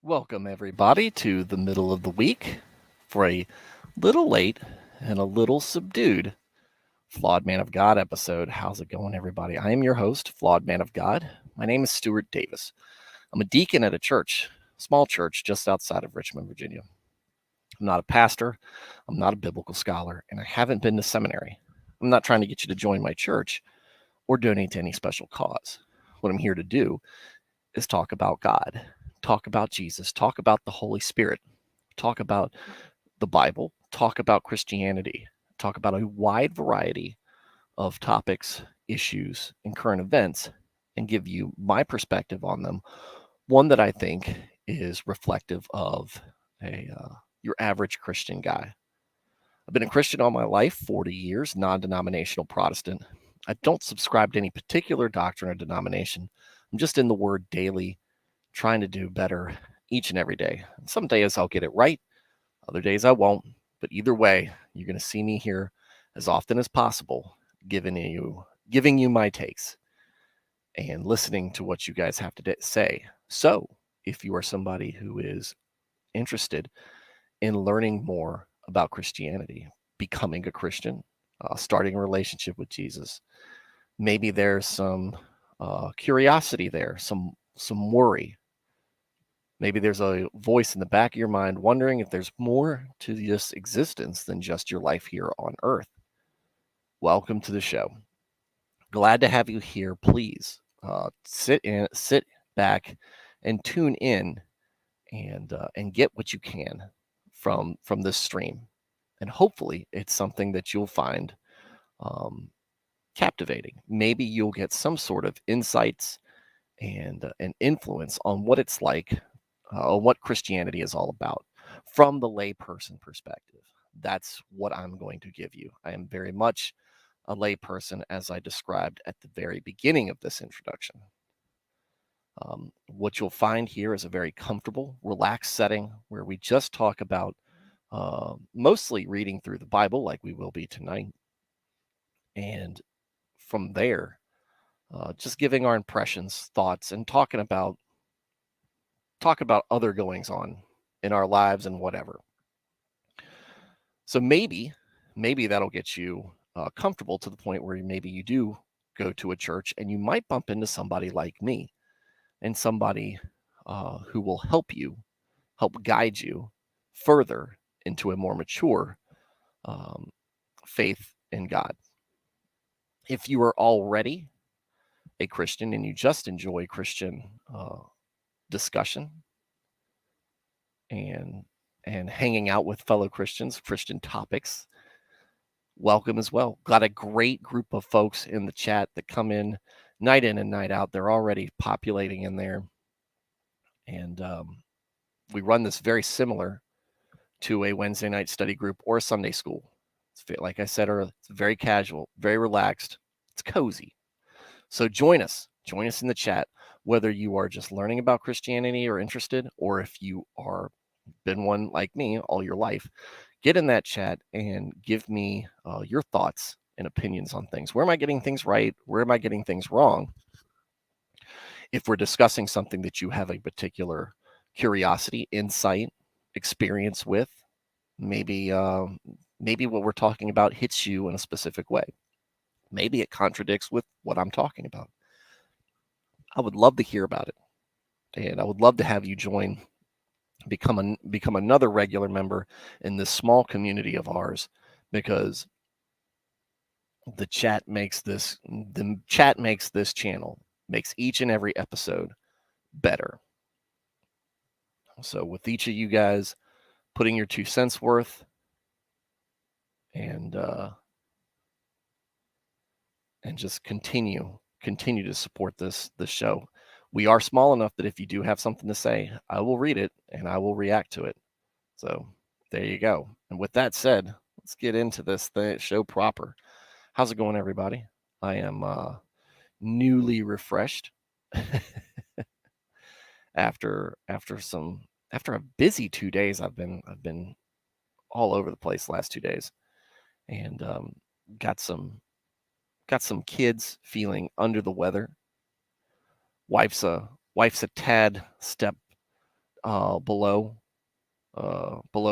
Welcome, everybody, to the middle of the week for a little late and a little subdued Flawed Man of God episode. How's it going, everybody? I am your host, Flawed Man of God. My name is Stuart Davis. I'm a deacon at a church, small church just outside of Richmond, Virginia. I'm not a pastor, I'm not a biblical scholar, and I haven't been to seminary. I'm not trying to get you to join my church or donate to any special cause. What I'm here to do is talk about God, talk about Jesus, talk about the Holy Spirit, talk about the Bible, talk about Christianity, talk about a wide variety of topics, issues, and current events, and give you my perspective on them. One that I think is reflective of your average Christian guy. I've been a Christian all my life, 40 years, non-denominational Protestant. I don't subscribe to any particular doctrine or denomination. I'm just in the Word daily, trying to do better each and every day. Some days I'll get it right, other days I won't. But either way, you're going to see me here as often as possible, giving you my takes and listening to what you guys have to say. So, if you are somebody who is interested in learning more about Christianity, becoming a Christian, starting a relationship with Jesus, maybe there's some curiosity there, some worry. Maybe there's a voice in the back of your mind wondering if there's more to this existence than just your life here on earth. Welcome to the show. Glad to have you here. Please sit back, and tune in, and get what you can from this stream. And hopefully, it's something that you'll find captivating. Maybe you'll get some sort of insights and an influence on what it's like, what Christianity is all about from the layperson perspective. That's what I'm going to give you. I am very much a layperson, as I described at the very beginning of this introduction. What you'll find here is a very comfortable, relaxed setting where we just talk about mostly reading through the Bible, like we will be tonight. And from there, just giving our impressions, thoughts, and talk about other goings on in our lives and whatever. So maybe that'll get you comfortable to the point where maybe you do go to a church and you might bump into somebody like me and somebody who will help guide you further into a more mature faith in God. If you are already a Christian and you just enjoy Christian discussion and hanging out with fellow Christians, Christian topics, welcome as well. Got a great group of folks in the chat that come in and night out. They're already populating in there. And we run this very similar to a Wednesday night study group or a Sunday school. It's, like I said earlier, it's very casual, very relaxed. It's cozy. So join us in the chat, whether you are just learning about Christianity or interested, or if you are been one like me all your life. Get in that chat and give me your thoughts and opinions on things. Where am I getting things right? Where am I getting things wrong? If we're discussing something that you have a particular curiosity, insight, experience with, maybe what we're talking about hits you in a specific way. Maybe it contradicts with what I'm talking about. I would love to hear about it, and I would love to have you join, become another regular member in this small community of ours, because the chat makes this channel, makes each and every episode better. So with each of you guys putting your 2 cents worth and just continue to support this show. We are small enough that if you do have something to say, I will read it and I will react to it. So there you go. And with that said, let's get into this show proper. How's it going, everybody? I am newly refreshed after a busy 2 days. I've been all over the place the last 2 days, and got some kids feeling under the weather. Wife's a tad step below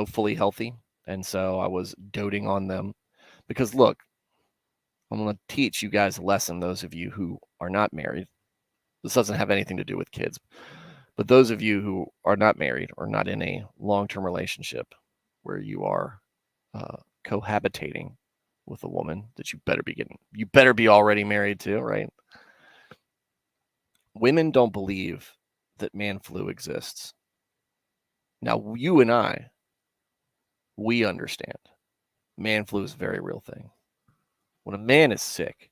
fully healthy, and so I was doting on them because look, I'm going to teach you guys a lesson. Those of you who are not married, this doesn't have anything to do with kids, but those of you who are not married or not in a long-term relationship where you are cohabitating with a woman that you better be already married to, right? Women don't believe that man flu exists. Now, you and I, we understand man flu is a very real thing. When a man is sick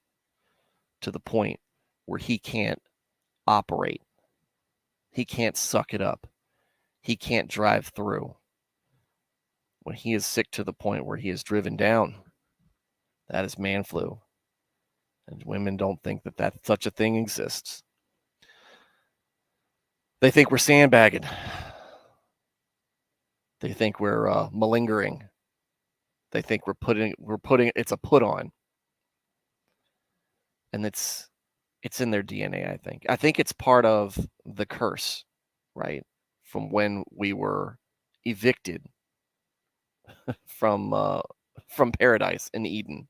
to the point where he can't operate, he can't suck it up, he can't drive through, when he is sick to the point where he is driven down, that is man flu. And women don't think that such a thing exists. They think we're sandbagging. They think we're malingering. They think we're putting it's a put on. And it's in their DNA, I think. I think it's part of the curse, right? From when we were evicted from paradise in Eden.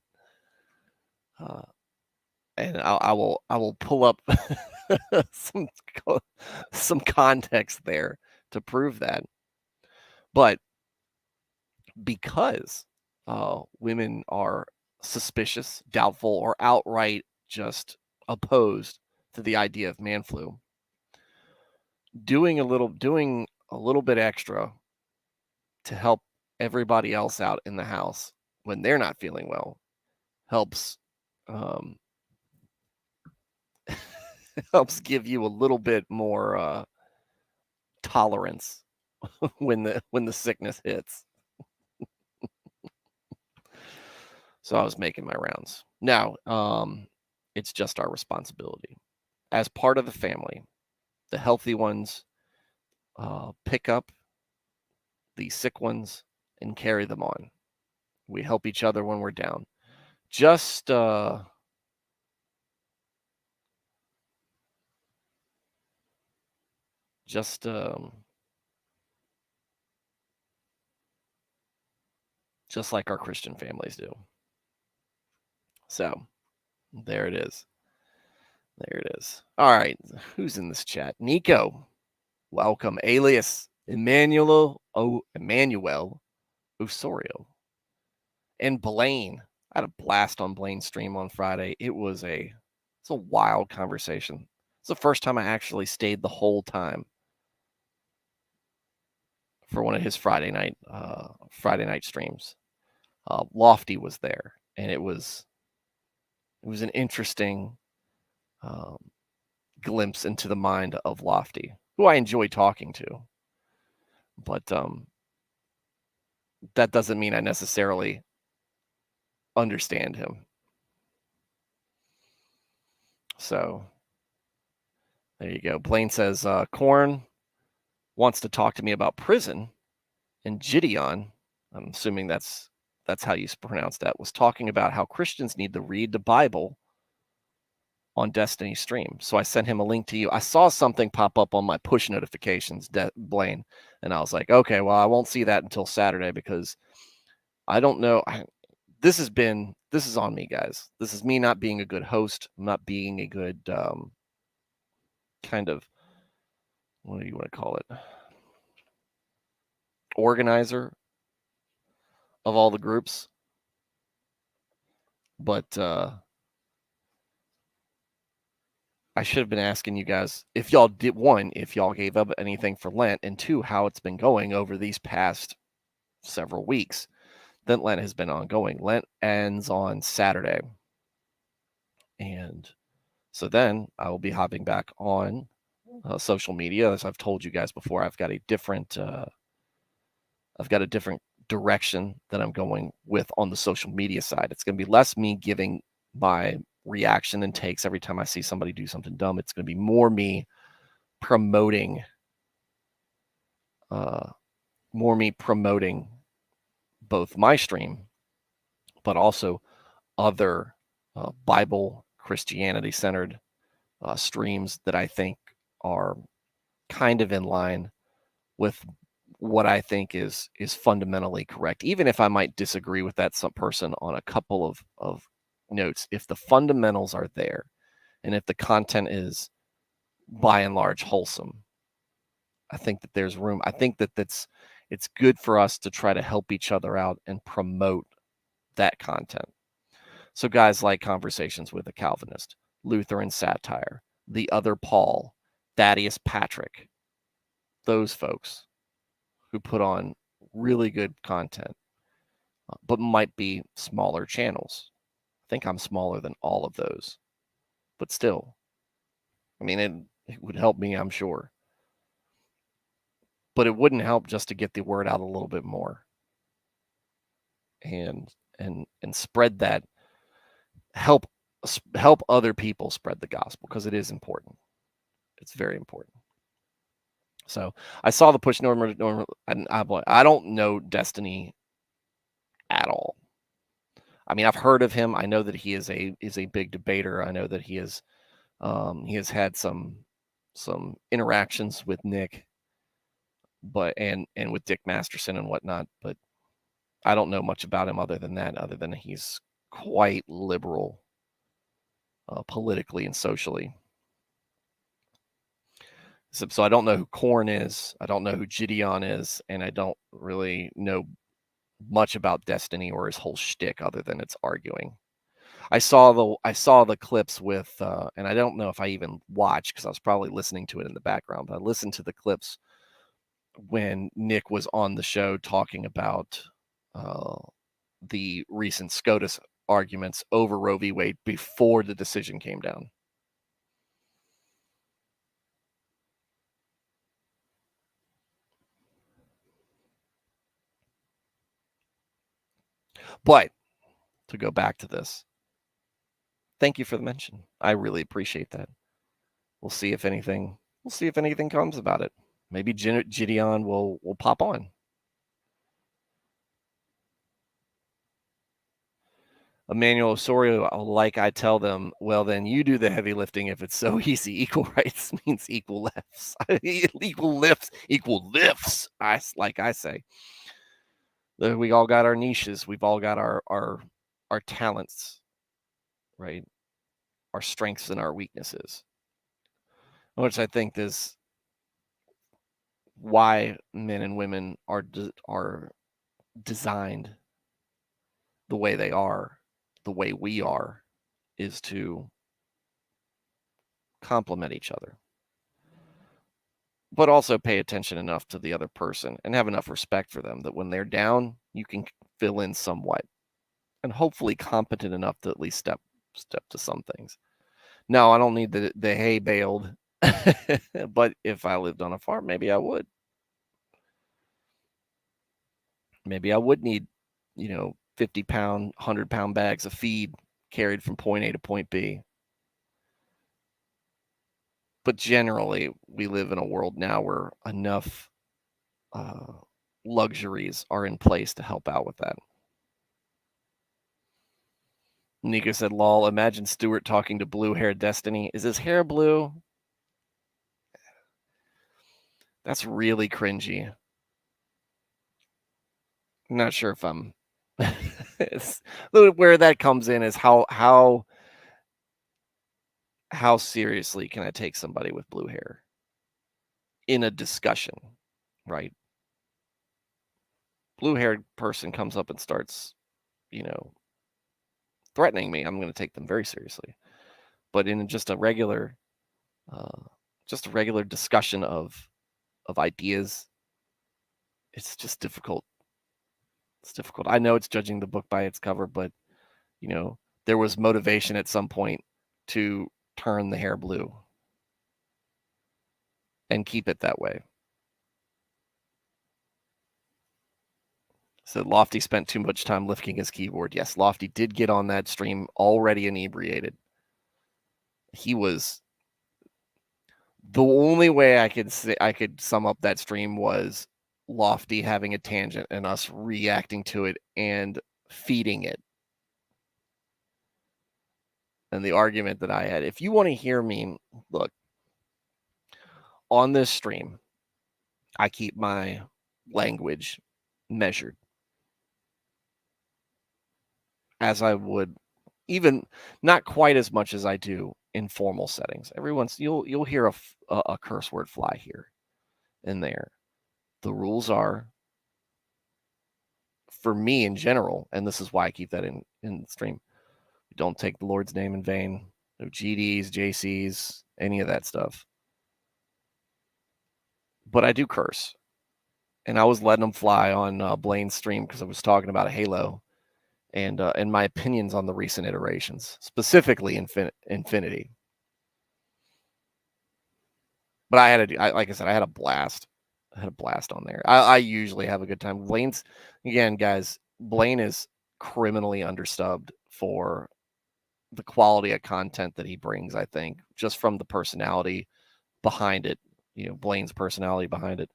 And I will pull up some context there to prove that. But because women are suspicious, doubtful, or outright just opposed to the idea of man flu, doing a little bit extra to help everybody else out in the house when they're not feeling well helps helps give you a little bit more tolerance when the sickness hits. So I was making my rounds. Now, it's just our responsibility as part of the family. The healthy ones pick up the sick ones and carry them on. We help each other when we're down. Just like our Christian families do. So there it is. There it is. All right. Who's in this chat? Nico. Welcome. Alias Emmanuel Osorio. And Blaine. I had a blast on Blaine's stream on Friday. It's a wild conversation. It's the first time I actually stayed the whole time for one of his Friday night streams. Lofty was there, and it was an interesting glimpse into the mind of Lofty, who I enjoy talking to. But that doesn't mean I necessarily understand him. So there you go. Blaine says, Corn wants to talk to me about prison, and Gideon, I'm assuming that's how you pronounce that, was talking about how Christians need to read the Bible on Destiny stream. So I sent him a link to you. I saw something pop up on my push notifications, Blaine, and I was like, okay, well, I won't see that until Saturday because I don't know. This is on me, guys. This is me not being a good host, not being a good kind of, what do you want to call it? Organizer of all the groups. But I should have been asking you guys if y'all gave up anything for Lent, and two, how it's been going over these past several weeks. Then Lent has been ongoing. Lent ends on Saturday. And so then I will be hopping back on social media. As I've told you guys before, I've got a different direction that I'm going with on the social media side. It's going to be less me giving my reaction and takes every time I see somebody do something dumb. It's going to be more me promoting both my stream, but also other Bible Christianity centered streams that I think are kind of in line with what I think is fundamentally correct, even if I might disagree with that some person on a couple of notes. If the fundamentals are there, and if the content is by and large wholesome, I think that there's room. I think that it's good for us to try to help each other out and promote that content. So guys like Conversations with a Calvinist, Lutheran Satire, The Other Paul, Thaddeus Patrick, those folks who put on really good content, but might be smaller channels. I think I'm smaller than all of those, but still, I mean, it would help me, I'm sure. But it wouldn't help just to get the word out a little bit more and spread that, help other people spread the gospel, because it is important. It's very important. So I saw the push Norman, and I don't know Destiny at all. I mean, I've heard of him. I know that he is a big debater. I know that he has had some interactions with Nick, but and with Dick Masterson and whatnot. But I don't know much about him other than that. Other than he's quite liberal, politically and socially. So I don't know who Korn is. I don't know who Gideon is, and I don't really know much about Destiny or his whole shtick other than it's arguing. I saw the clips with, and I don't know if I even watched because I was probably listening to it in the background. But I listened to the clips when Nick was on the show talking about the recent SCOTUS arguments over Roe v. Wade before the decision came down. But to go back to this, thank you for the mention. I really appreciate that. We'll see if anything comes about it. Maybe Gideon will pop on. Emmanuel Osorio, like I tell them, well, then you do the heavy lifting if it's so easy. Equal rights means equal lifts. Equal lifts. Like I say. We all got our niches. We've all got our talents, right? Our strengths and our weaknesses, which I think is why men and women are designed the way they are, the way we are, is to complement each other, but also pay attention enough to the other person and have enough respect for them that when they're down, you can fill in somewhat, and hopefully competent enough to at least step to some things. No, I don't need the hay baled, but if I lived on a farm, maybe I would. Maybe I would need, 50-pound, 100-pound bags of feed carried from point A to point B. But generally, we live in a world now where enough luxuries are in place to help out with that. Nico said, lol, imagine Stuart talking to blue-haired Destiny. Is his hair blue? That's really cringy. I'm not sure if I'm... where that comes in is how seriously can I take somebody with blue hair in a discussion, right? Blue-haired person comes up and starts, threatening me. I'm going to take them very seriously. But in just a regular discussion of ideas, it's just difficult. It's difficult. I know it's judging the book by its cover, but there was motivation at some point to turn the hair blue and keep it that way. So Lofty spent too much time lifting his keyboard. Yes, Lofty did get on that stream already inebriated. He was... The only way I could sum up that stream was Lofty having a tangent and us reacting to it and feeding it. And the argument that I had, if you want to hear me, look, on this stream, I keep my language measured, as I would, even not quite as much as I do in formal settings. Every once you'll hear a curse word fly here and there. The rules are, for me in general, and this is why I keep that in the stream. Don't take the Lord's name in vain. No GDs, JCs, any of that stuff. But I do curse, and I was letting them fly on Blaine's stream because I was talking about Halo and my opinions on the recent iterations, specifically Infinity. But like I said, I had a blast. I had a blast on there. I usually have a good time. Blaine's, again, guys, Blaine is criminally understubbed for the quality of content that he brings, I think, just from the personality behind it, Blaine's personality behind it.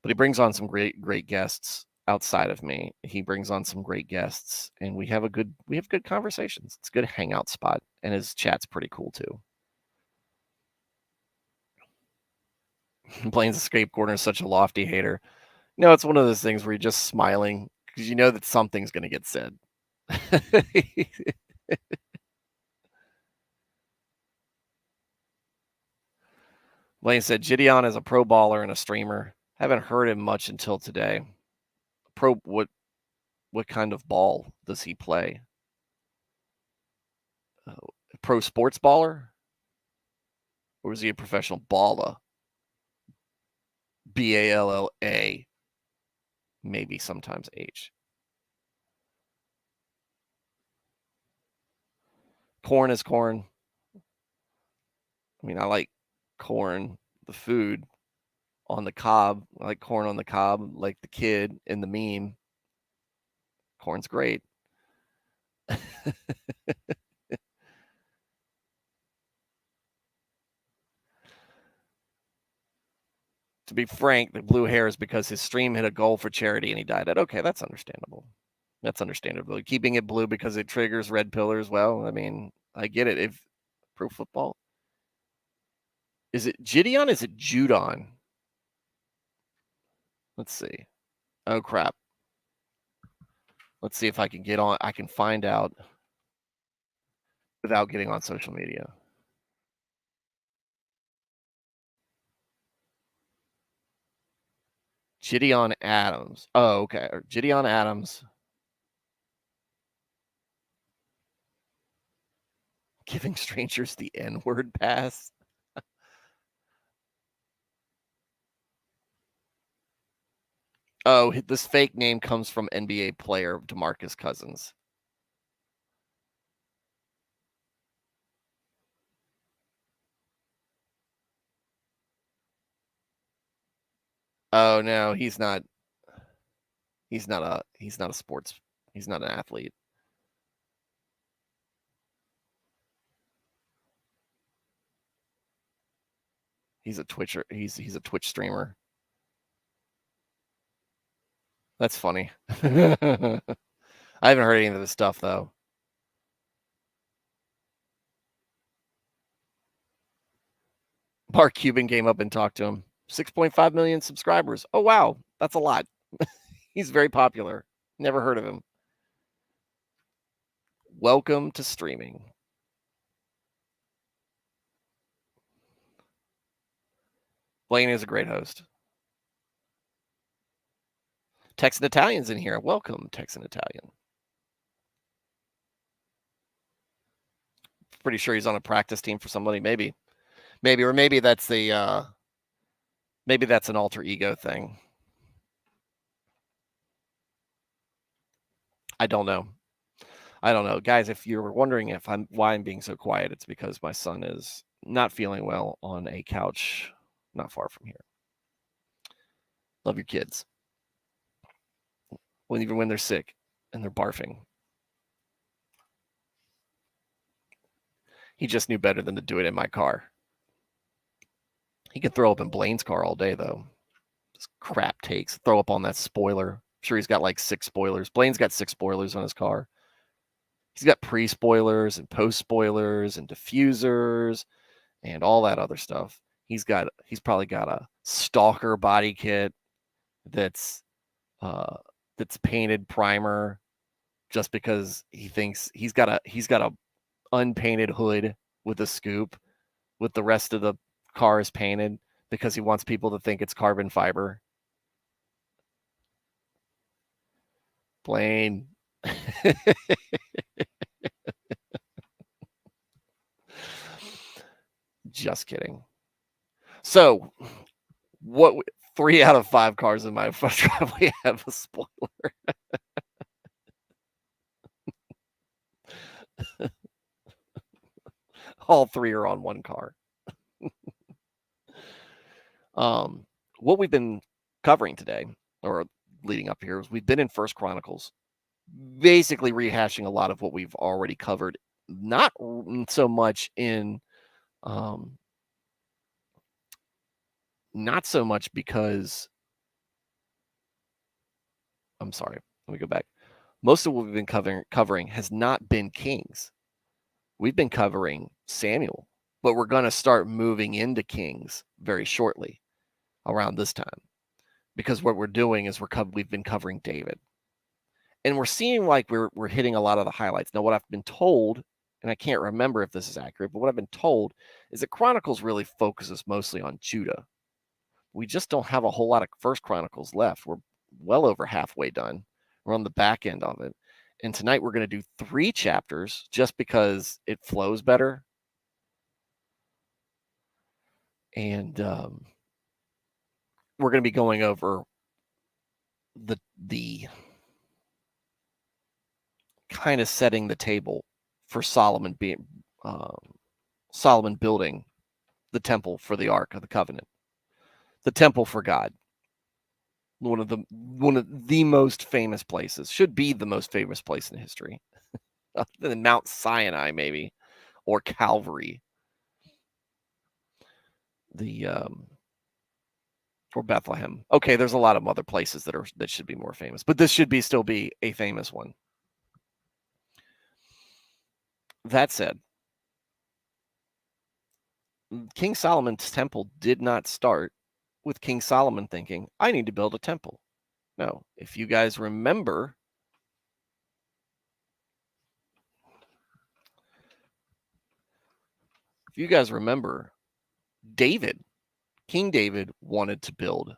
But he brings on some great guests outside of me. He brings on some great guests, and we have good conversations. It's a good hangout spot, and his chat's pretty cool too. Blaine's escape corner is such a lofty hater. No, it's one of those things where you're just smiling because you know that something's going to get said. Blaine said, Gideon is a pro baller and a streamer. Haven't heard him much until today. What kind of ball does he play? Pro sports baller? Or is he a professional baller? BALLA. Maybe sometimes H. Corn is corn. I mean, I like corn, the food on the cob. I like corn on the cob, like the kid in the meme. Corn's great. To be frank, the blue hair is because his stream hit a goal for charity and he died at. Okay, that's understandable. That's understandable. Keeping it blue because it triggers red pillars. Well, I mean, I get it. If pro football, is it Gideon? Is it Judon? Let's see. Oh crap. Let's see if I can get on. I can find out without getting on social media. Gideon Adams. Oh, okay. Gideon Adams. Giving strangers the N-word pass. Oh, this fake name comes from NBA player DeMarcus Cousins. Oh no, he's not. He's not a sports. He's not an athlete. He's a Twitcher. He's a Twitch streamer. That's funny. I haven't heard any of this stuff though. Mark Cuban came up and talked to him. 6.5 million subscribers. Oh wow, that's a lot. He's very popular. Never heard of him. Welcome to streaming. Blaine is a great host. Texan Italian's in here. Welcome, Texan Italian. Pretty sure he's on a practice team for somebody. Maybe that's the maybe that's an alter ego thing. I don't know, guys. If you're wondering why I'm being so quiet, it's because my son is not feeling well on a couch not far from here. Love your kids. Even when they're sick and they're barfing. He just knew better than to do it in my car. He could throw up in Blaine's car all day, though. Just crap takes. Throw up on that spoiler. I'm sure he's got like 6 spoilers. Blaine's got 6 spoilers on his car. He's got pre-spoilers and post-spoilers and diffusers and all that other stuff. He's probably got a stalker body kit that's painted primer just because he thinks he's got a unpainted hood with a scoop with the rest of the cars painted because he wants people to think it's carbon fiber. Blaine. Just kidding. So, what 3 out of 5 cars in my driveway have a spoiler? All 3 are on one car. What we've been covering today, or leading up here, is we've been in First Chronicles, basically rehashing a lot of what we've already covered. Not so much in, not so much because. I'm sorry. Let me go back. Most of what we've been covering has not been Kings. We've been covering Samuel, but we're going to start moving into Kings very shortly around this time, because what we're doing is we've been covering David, and we're seeing like we're hitting a lot of the highlights. Now, what I've been told, and I can't remember if this is accurate, but what I've been told is that Chronicles really focuses mostly on Judah. We just don't have a whole lot of First Chronicles left. We're well over halfway done. We're on the back end of it. And tonight we're going to do 3 chapters just because it flows better. And we're going to be going over the kind of setting the table for Solomon building the temple for the Ark of the Covenant, the temple for God. One of the most famous places, should be the most famous place in history. Than Mount Sinai, maybe, or Calvary, or Bethlehem. Okay, there's a lot of other places that should be more famous, but this should still be a famous one. That said, King Solomon's temple did not start with King Solomon thinking, I need to build a temple. No, if you guys remember, King David wanted to build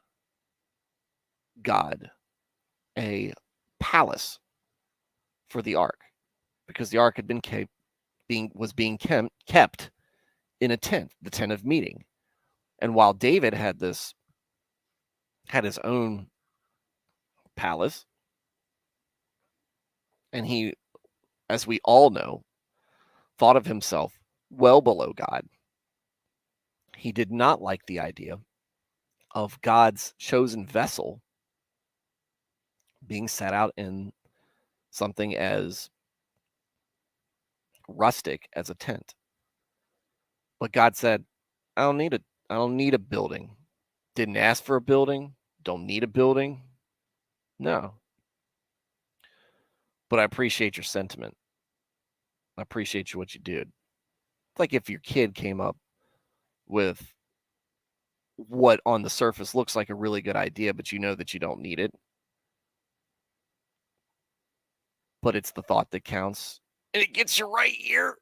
God a palace for the ark, because the ark had been being kept in a tent, the tent of meeting. And while David had his own palace, and he, as we all know, thought of himself well below God, he did not like the idea of God's chosen vessel being set out in something as rustic as a tent. But God said, I don't need a building. Didn't ask for a building, don't need a building. No. But I appreciate your sentiment. I appreciate what you did. It's like if your kid came up with what on the surface looks like a really good idea, but you know that you don't need it. But it's the thought that counts. And it gets you right here.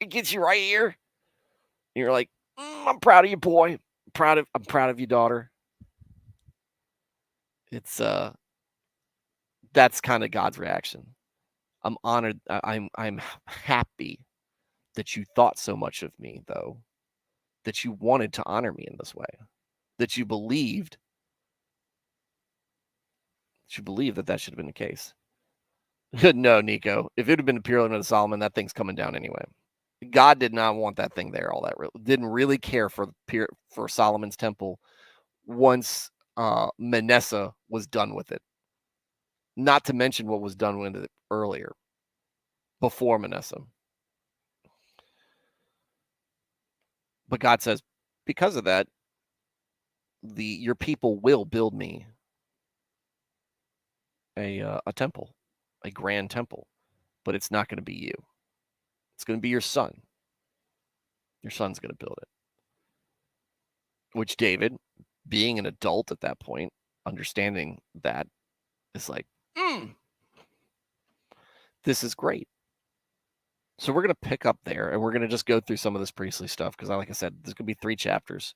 It gets you right here. And you're like, I'm proud of you, boy. I'm proud of you, daughter. It's that's kind of God's reaction. I'm honored. I'm happy that you thought so much of me, though, that you wanted to honor me in this way, that you believed that should have been the case. No, Nico, if it had been the Pyramid of Solomon, that thing's coming down anyway. God did not want that thing there. Didn't really care for Solomon's temple once Manasseh was done with it. Not to mention what was done with it earlier, before Manasseh. But God says, because of that, your people will build me a temple, a grand temple, but it's not going to be you. It's going to be your son. Your son's going to build it. Which David, being an adult at that point, understanding that, is like, this is great. So we're going to pick up there, and we're going to just go through some of this priestly stuff, because like I said, there's going to be 3 chapters,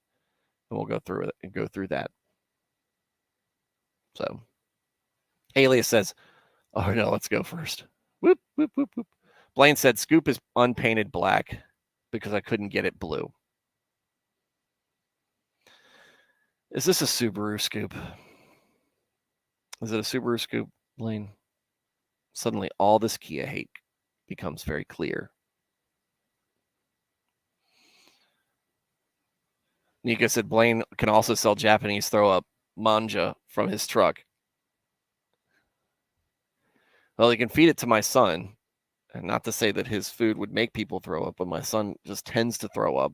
and we'll go through it and go through that. So Alias says, oh no, let's go first. Whoop, whoop, whoop, whoop. Blaine said, Scoop is unpainted black because I couldn't get it blue. Is this a Subaru Scoop? Is it a Subaru Scoop, Blaine? Suddenly all this Kia hate becomes very clear. Nika said Blaine can also sell Japanese throw-up manja from his truck. Well, he can feed it to my son. And not to say that his food would make people throw up, but my son just tends to throw up.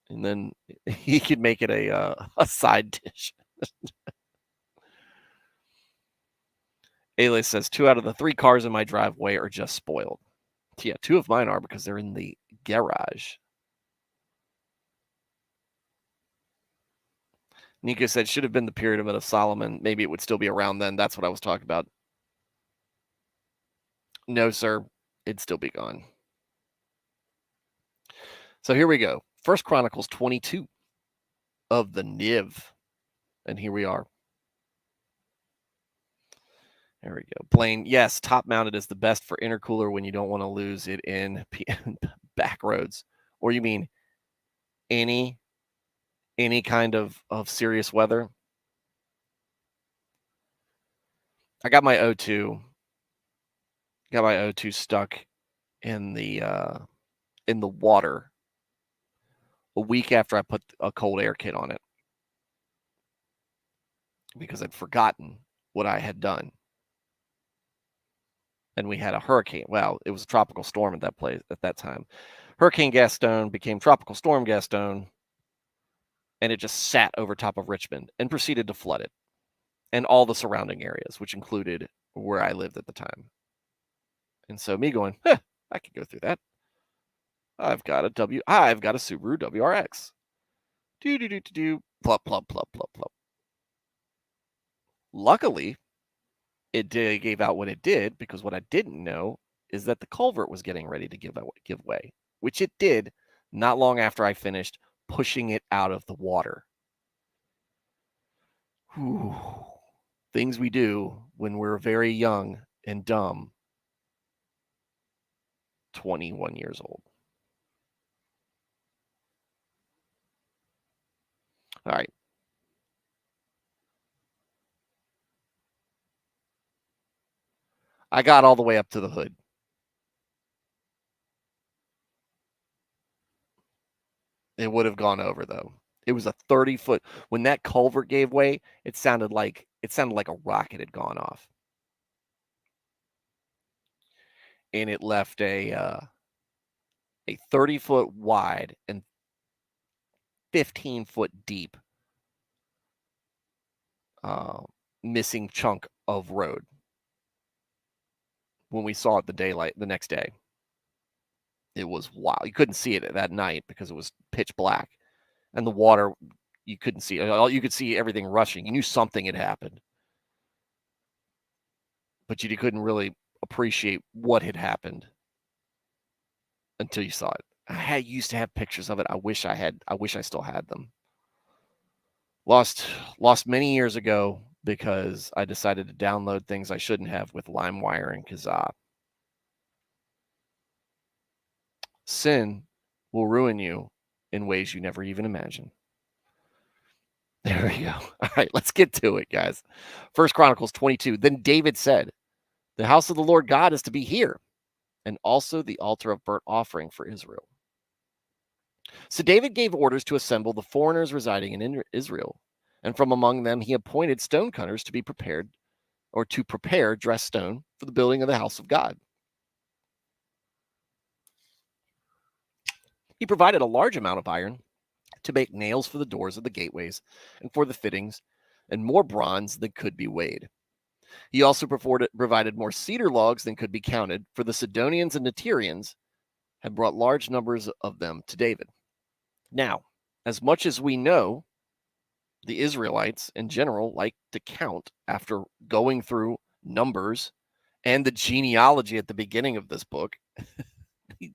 And then he could make it a side dish. Alias says 2 out of the 3 cars in my driveway are just spoiled. Yeah, 2 of mine are because they're in the garage. Nika said should have been the Pyramid of Solomon. Maybe it would still be around then. That's what I was talking about. No, sir. It'd still be gone. So here we go. 1 Chronicles 22 of the Niv. And here we are. There we go. Blaine, yes, top-mounted is the best for intercooler when you don't want to lose it in back roads. Or you mean any kind of serious weather? I got my O2. Got my O2 stuck in the water a week after I put a cold air kit on it because I'd forgotten what I had done. And we had a hurricane. Well, it was a tropical storm at that time. Hurricane Gaston became Tropical Storm Gaston, and it just sat over top of Richmond and proceeded to flood it and all the surrounding areas, which included where I lived at the time. And so me going, I could go through that. I've got a Subaru WRX. Plop, plop, plop, plop, plop. Luckily, it gave out what it did, because what I didn't know is that the culvert was getting ready to give way, which it did not long after I finished pushing it out of the water. Whew. Things we do when we're very young and dumb, 21 years old. All right. I got all the way up to the hood. It would have gone over, though. It was a 30-foot. When that culvert gave way, it sounded like a rocket had gone off. And it left a 30-foot wide and 15-foot deep missing chunk of road when we saw it the next day. It was wild. You couldn't see it that night because it was pitch black. And the water, you couldn't see. You could see everything rushing. You knew something had happened. But you couldn't really appreciate what had happened until you saw it. I used to have pictures of it. I wish I still had them. Lost many years ago because I decided to download things I shouldn't have with LimeWire and Kazaa. Sin will ruin you in ways you never even imagine. There we go. All right, let's get to it, guys. 1 Chronicles 22. Then David said, the house of the Lord God is to be here, and also the altar of burnt offering for Israel. So David gave orders to assemble the foreigners residing in Israel, and from among them he appointed stone cutters to prepare dressed stone for the building of the house of God. He provided a large amount of iron to make nails for the doors of the gateways and for the fittings, and more bronze than could be weighed. He also provided more cedar logs than could be counted, for the Sidonians and Netirians had brought large numbers of them to David. Now, as much as we know, the Israelites in general like to count after going through Numbers and the genealogy at the beginning of this book.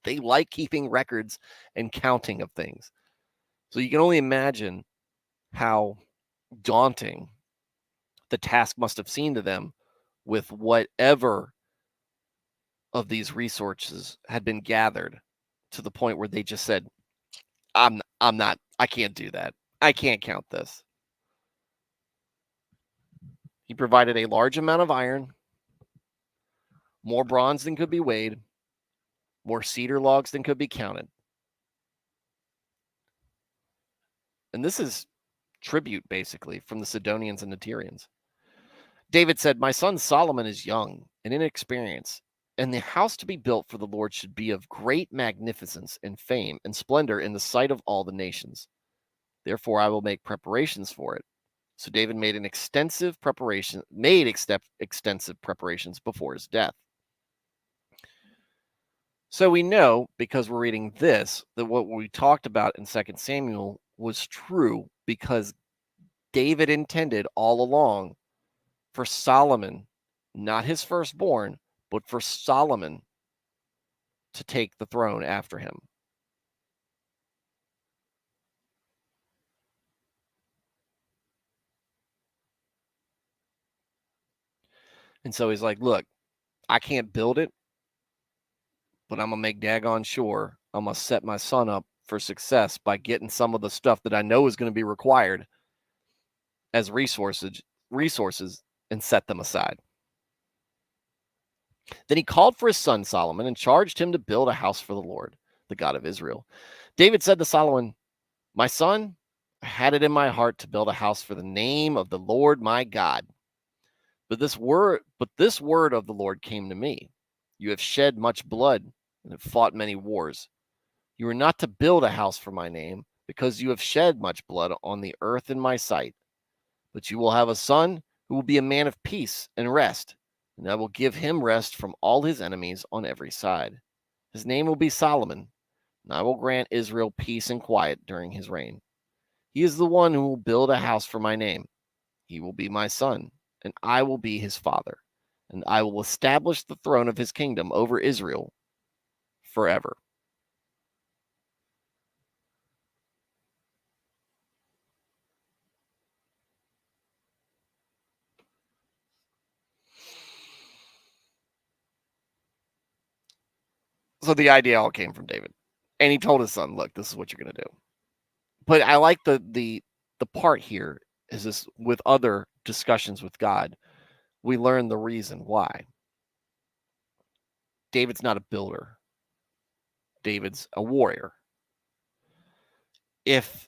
They like keeping records and counting of things. So you can only imagine how daunting the task must have seemed to them with whatever of these resources had been gathered, to the point where they just said, I'm not, I can't do that. I can't count this. He provided a large amount of iron, more bronze than could be weighed, more cedar logs than could be counted. And this is tribute, basically, from the Sidonians and the Tyrians. David said, my son Solomon is young and inexperienced, and the house to be built for the Lord should be of great magnificence and fame and splendor in the sight of all the nations. Therefore, I will make preparations for it. So David made extensive preparations before his death. So we know, because we're reading this, that what we talked about in 2 Samuel was true, because David intended all along for Solomon, not his firstborn, but for Solomon to take the throne after him. And so he's like, look, I can't build it, but I'm going to make daggone sure I'm going to set my son up for success by getting some of the stuff that I know is going to be required as resources and set them aside. Then he called for his son Solomon and charged him to build a house for the Lord, the God of Israel. David said to Solomon, my son, I had it in my heart to build a house for the name of the Lord my God. But this word of the Lord came to me. You have shed much blood and have fought many wars. You are not to build a house for my name, because you have shed much blood on the earth in my sight. But you will have a son who will be a man of peace and rest, and I will give him rest from all his enemies on every side. His name will be Solomon, and I will grant Israel peace and quiet during his reign. He is the one who will build a house for my name. He will be my son, and I will be his father, and I will establish the throne of his kingdom over Israel forever. So the idea all came from David, and he told his son, look, this is what you're going to do. But I like the part here is this: with other discussions with God, we learn the reason why. David's not a builder. David's a warrior. If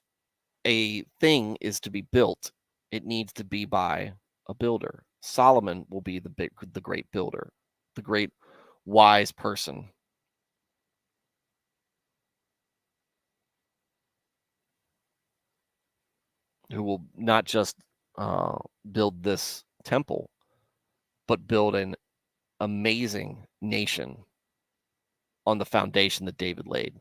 a thing is to be built, it needs to be by a builder. Solomon will be the great builder, the great wise person. Who will not just build this temple, but build an amazing nation on the foundation that David laid.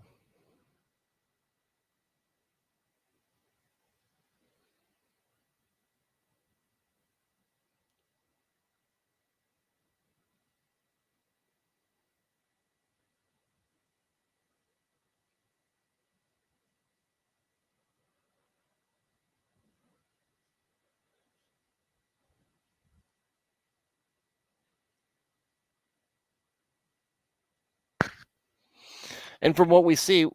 And from what we see,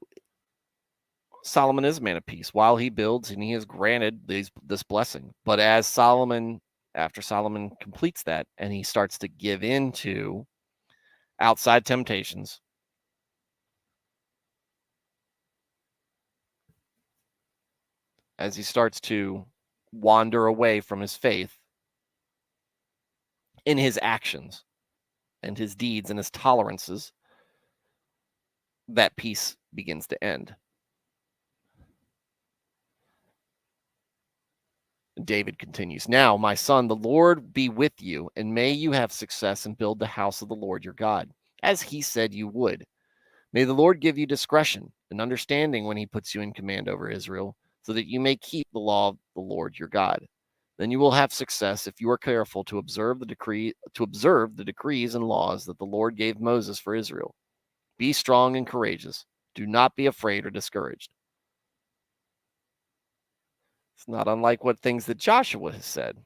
Solomon is a man of peace while he builds, and he is granted this blessing. But after Solomon completes that and he starts to give in to outside temptations, as he starts to wander away from his faith in his actions and his deeds and his tolerances, that peace begins to end. David continues, now, my son, the Lord be with you, and may you have success and build the house of the Lord your God, as he said you would. May the Lord give you discretion and understanding when he puts you in command over Israel, so that you may keep the law of the Lord your God. Then you will have success if you are careful to observe the decrees and laws that the Lord gave Moses for Israel. Be strong and courageous. Do not be afraid or discouraged. It's not unlike what things that Joshua has said.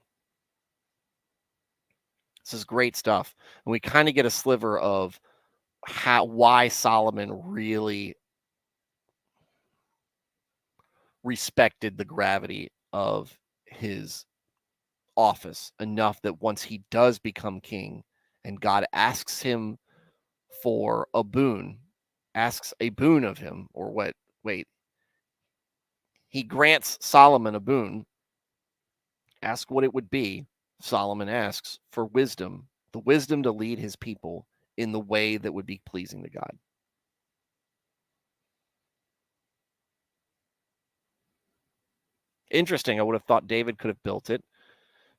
This is great stuff. And we kind of get a sliver of why Solomon really respected the gravity of his office enough that once he does become king and God asks him for a boon, asks a boon of him, or what? Wait, he grants Solomon a boon. Ask what it would be. Solomon asks for wisdom, the wisdom to lead his people in the way that would be pleasing to God. Interesting. I would have thought David could have built it,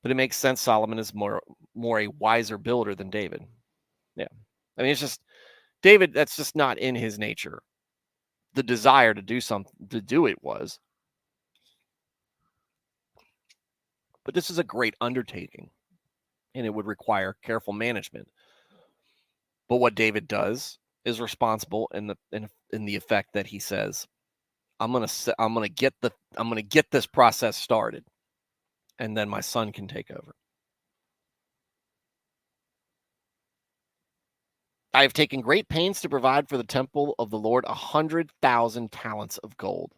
but it makes sense. Solomon is more a wiser builder than David. Yeah. I mean, it's just David, that's just not in his nature. The desire to do it was. But this is a great undertaking, and it would require careful management. But what David does is responsible in the effect that he says, I'm gonna get this process started, and then my son can take over. I have taken great pains to provide for the temple of the Lord 100,000 talents of gold.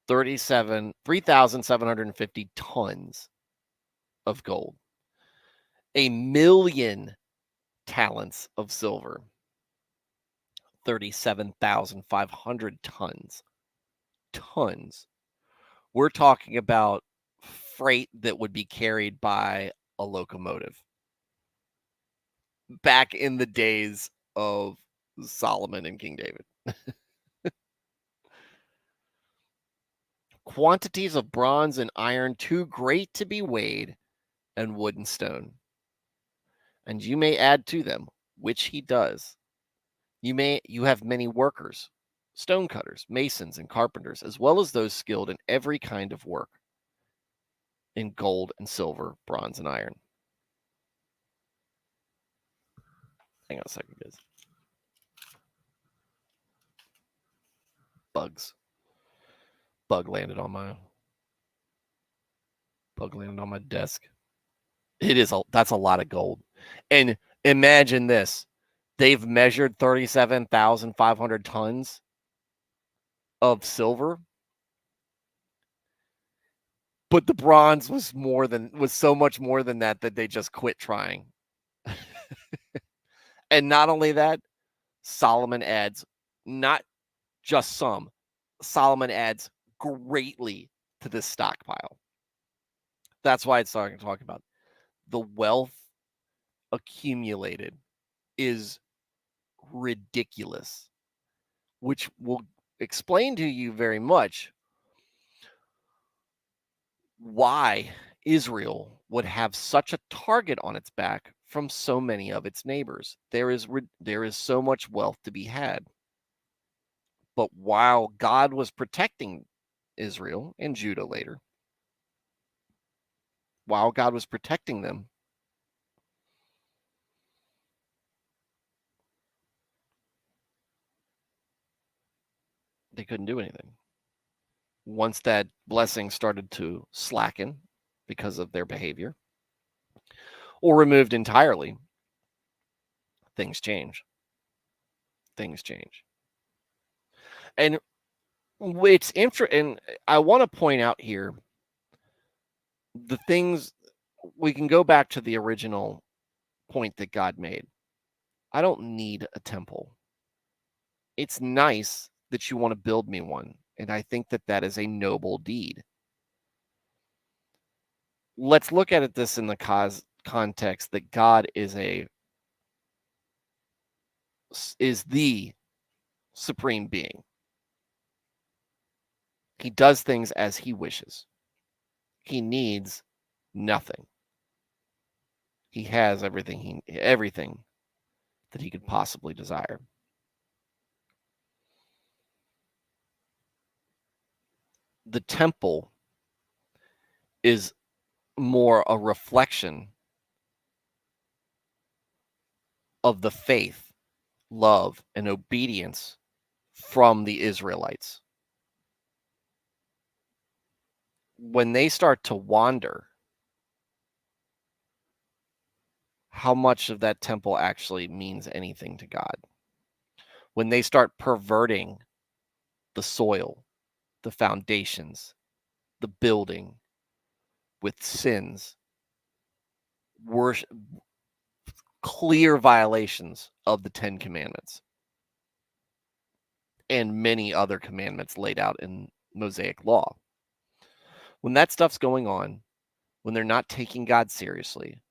3,750 tons of gold. 1,000,000 talents of silver. 37,500 tons. We're talking about freight that would be carried by a locomotive. Back in the days of Solomon and King David. Quantities of bronze and iron too great to be weighed, and wood and stone. And you may add to them, which he does. You have many workers, stone cutters, masons, and carpenters, as well as those skilled in every kind of work, in gold and silver, bronze and iron. Hang on a second, guys. Bug landed on my desk. That's a lot of gold. And imagine this. They've measured 37,500 tons of silver. But the bronze was so much more than that they just quit trying. And not only that, Solomon adds not just some. Solomon adds greatly to this stockpile. That's why it's talking about the wealth accumulated is ridiculous, which will explain to you very much why Israel would have such a target on its back from so many of its neighbors. There is so much wealth to be had. But while God was protecting Israel and Judah later, while God was protecting them, they couldn't do anything. Once that blessing started to slacken because of their behavior or removed entirely, things change. And it's interesting. And I want to point out here the things we can go back to the original point that God made. I don't need a temple. It's nice that you want to build me one. And I think that is a noble deed. Let's look at this in the context that God is the supreme being. He does things as he wishes. He needs nothing. He has everything that he could possibly desire. the temple is more a reflection of the faith, love, and obedience from the Israelites. When they start to wander, how much of that temple actually means anything to God? When they start perverting the soil, the foundations, the building with sins, worship, clear violations of the 10 Commandments and many other commandments laid out in Mosaic law. When that stuff's going on, when they're not taking God seriously,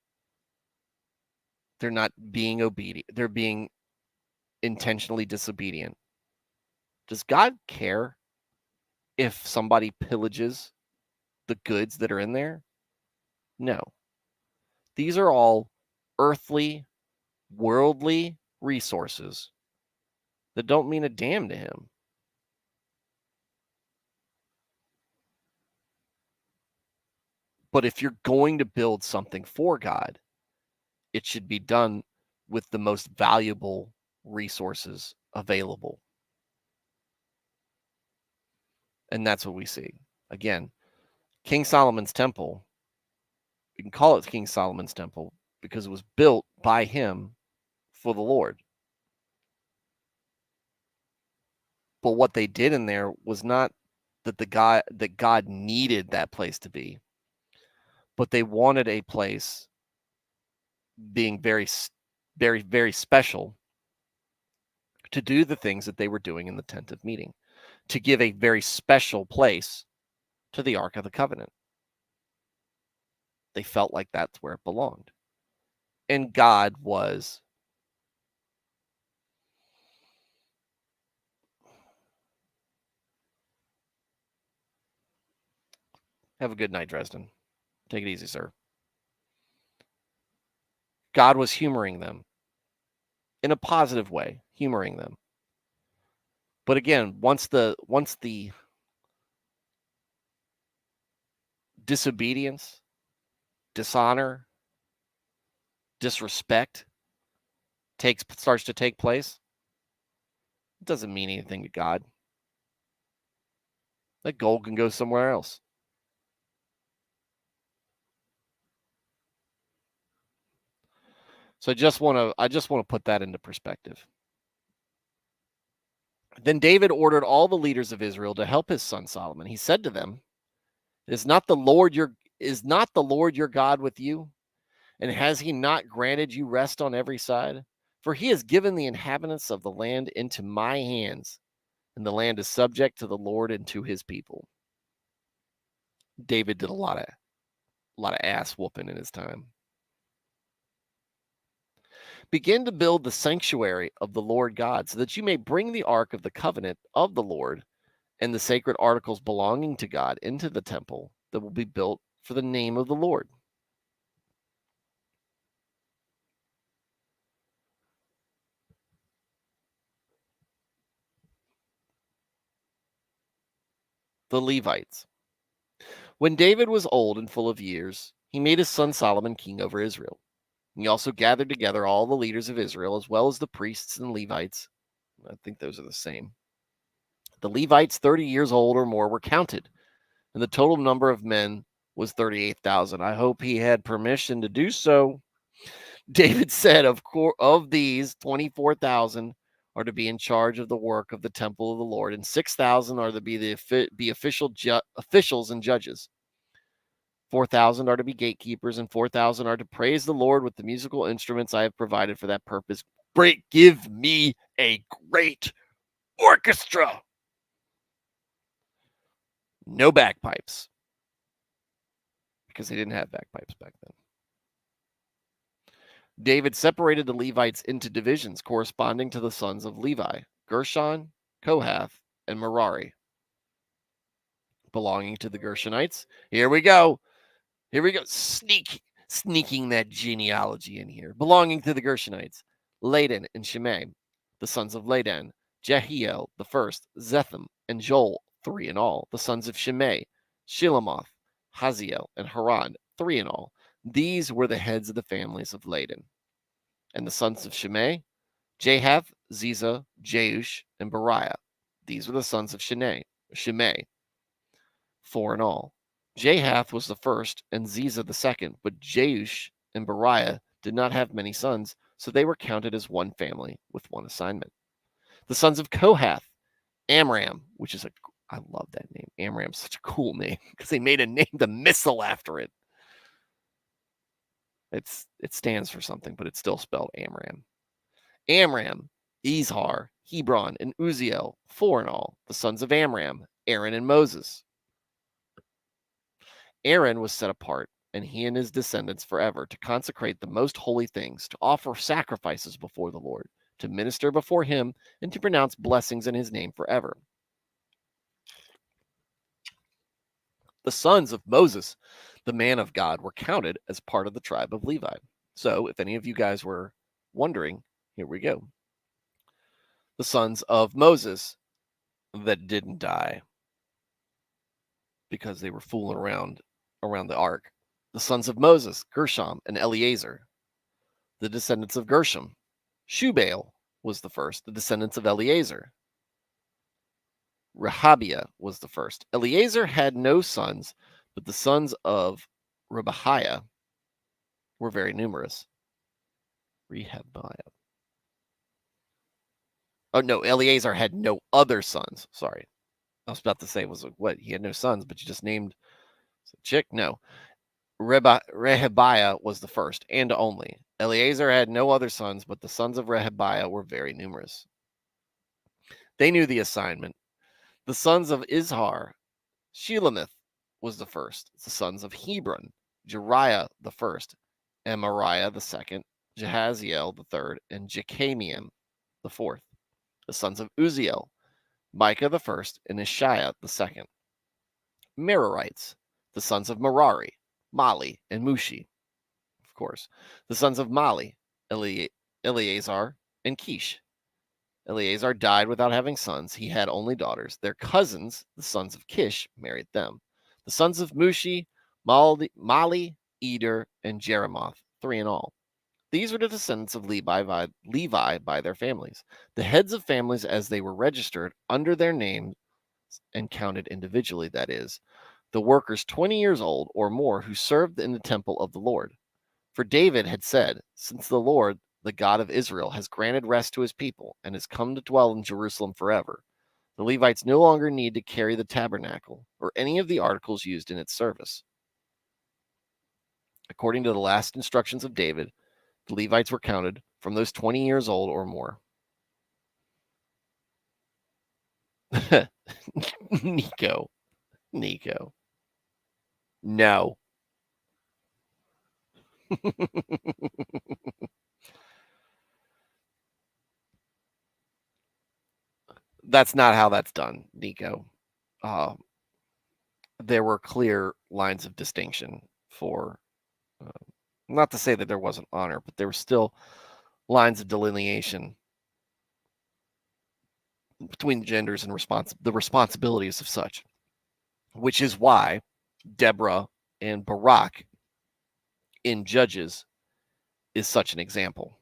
they're not being obedient, they're being intentionally disobedient. Does God care if somebody pillages the goods that are in there? No. These are all earthly, worldly resources that don't mean a damn to him. But if you're going to build something for God, it should be done with the most valuable resources available. And that's what we see. Again, King Solomon's temple, you can call it King Solomon's temple because it was built by him for the Lord. But what they did in there was not that God needed that place to be, but they wanted a place being very, very, very special to do the things that they were doing in the tent of meeting, to give a very special place to the Ark of the Covenant. They felt like that's where it belonged. And God was have a good night, Dresden. Take it easy, sir. God was humoring them in a positive way, humoring them. But again, once the disobedience, dishonor, disrespect starts to take place, it doesn't mean anything to God. That gold can go somewhere else. So I just want to put that into perspective. Then David ordered all the leaders of Israel to help his son Solomon. He said to them, is not the Lord your God with you? And has he not granted you rest on every side? For he has given the inhabitants of the land into my hands, and the land is subject to the Lord and to his people. David did a lot of ass whooping in his time. Begin to build the sanctuary of the Lord God, so that you may bring the ark of the covenant of the Lord and the sacred articles belonging to God into the temple that will be built for the name of the Lord. The Levites. When David was old and full of years, he made his son Solomon king over Israel. He also gathered together all the leaders of Israel, as well as the priests and Levites. I think those are the same. The Levites 30 years old or more were counted, and the total number of men was 38,000. I hope he had permission to do so. David said, of these, 24,000 are to be in charge of the work of the temple of the Lord, and 6,000 are to be officials and judges. 4,000 are to be gatekeepers, and 4,000 are to praise the Lord with the musical instruments I have provided for that purpose. Give me a great orchestra. No bagpipes, because they didn't have bagpipes back then. David separated the Levites into divisions corresponding to the sons of Levi: Gershon, Kohath, and Merari. Belonging to the Gershonites. Here we go. Sneaking that genealogy in here. Belonging to the Gershonites: Ladan and Shimei, the sons of Ladan, Jehiel the first, Zetham, and Joel 3 in all. The sons of Shimei, Shilamoth, Haziel, and Haran, 3 in all. These were the heads of the families of Laden. And the sons of Shimei, Jahath, Ziza, Jeush, and Beriah. These were the sons of Shimei, 4 in all. Jahath was the first, and Ziza the second, but Jeush and Beriah did not have many sons, so they were counted as one family with one assignment. The sons of Kohath, Amram, which is I love that name. Amram's such a cool name because they made the missile after it. It stands for something, but it's still spelled Amram. Amram, Izhar, Hebron, and Uziel, 4 in all. The sons of Amram, Aaron and Moses. Aaron was set apart, and he and his descendants forever, to consecrate the most holy things, to offer sacrifices before the Lord, to minister before him, and to pronounce blessings in his name forever. The sons of Moses, the man of God, were counted as part of the tribe of Levi. So, if any of you guys were wondering, here we go. The sons of Moses that didn't die because they were fooling around the ark. The sons of Moses, Gershom and Eleazar. The descendants of Gershom. Shubael was the first. The descendants of Eleazar. Rehabiah was the first. Eleazar had no sons, but the sons of Rehabiah were very numerous. Rehabiah. Oh, no, Eleazar had no other sons. Sorry. I was about to say, what? He had no sons, but you just named a chick? No. Rehabiah was the first and only. Eleazar had no other sons, but the sons of Rehabiah were very numerous. They knew the assignment. The sons of Izhar, Shelamith was the first. The sons of Hebron, Jeriah the first, Amariah the second, Jehaziel the third, and Jechamiam the fourth. The sons of Uziel, Micah the first, and Ishiah the second. Merarites, the sons of Merari, Mali, and Mushi, of course. The sons of Mali, Eleazar, and Kish. Eleazar died without having sons. He had only daughters. Their cousins, the sons of Kish, married them. The sons of Mushi, Mali, Eder, and Jeremoth, 3 in all. These were the descendants of Levi by their families, the heads of families as they were registered under their names and counted individually, that is, the workers 20 years old or more who served in the temple of the Lord. For David had said, since the Lord, the God of Israel, has granted rest to his people and has come to dwell in Jerusalem forever, the Levites no longer need to carry the tabernacle or any of the articles used in its service. According to the last instructions of David, the Levites were counted from those 20 years old or more. Nico. No. That's not how that's done, Nico. There were clear lines of distinction for, not to say that there wasn't honor, but there were still lines of delineation between the genders and the responsibilities of such, which is why Deborah and Barak in Judges is such an example.